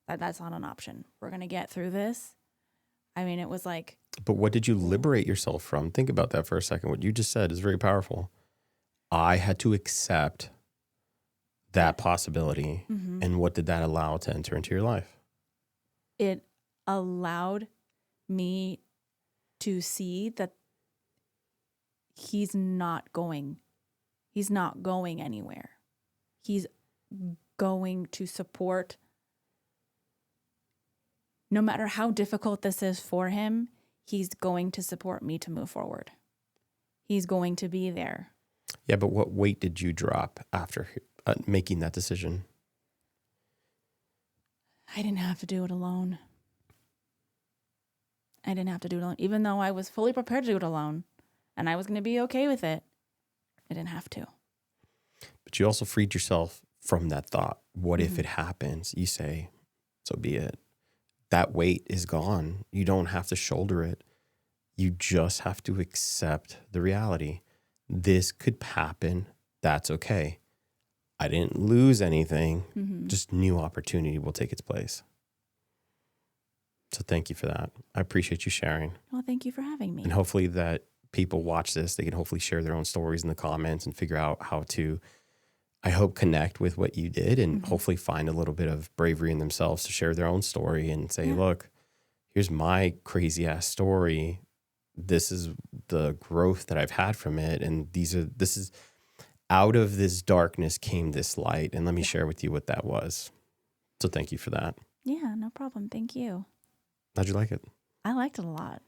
Speaker 1: that's not an option. We're going to get through this. I mean, it was like.
Speaker 2: But what did you liberate yourself from? Think about that for a second. What you just said is very powerful. I had to accept that possibility. And what did that allow to enter into your life?
Speaker 1: It allowed me to see that he's not going anywhere. He's going to support, no matter how difficult this is for him, he's going to support me to move forward. He's going to be there.
Speaker 2: Yeah, but what weight did you drop after making that decision?
Speaker 1: I didn't have to do it alone. Even though I was fully prepared to do it alone and I was going to be okay with it. I didn't have to.
Speaker 2: But you also freed yourself from that thought. What if it happens? You say, so be it. That weight is gone. You don't have to shoulder it. You just have to accept the reality. This could happen. That's okay. I didn't lose anything. Just new opportunity will take its place. So thank you for that. I appreciate you sharing.
Speaker 1: Well, thank you for having me.
Speaker 2: And hopefully that people watch this, they can hopefully share their own stories in the comments and figure out how to, I hope, connect with what you did and hopefully find a little bit of bravery in themselves to share their own story and say, look, here's my crazy ass story. This is the growth that I've had from it. And this is out of this darkness came this light. And let me share with you what that was. So thank you for that.
Speaker 1: Yeah, no problem. Thank you.
Speaker 2: How'd you like it?
Speaker 1: I liked it a lot.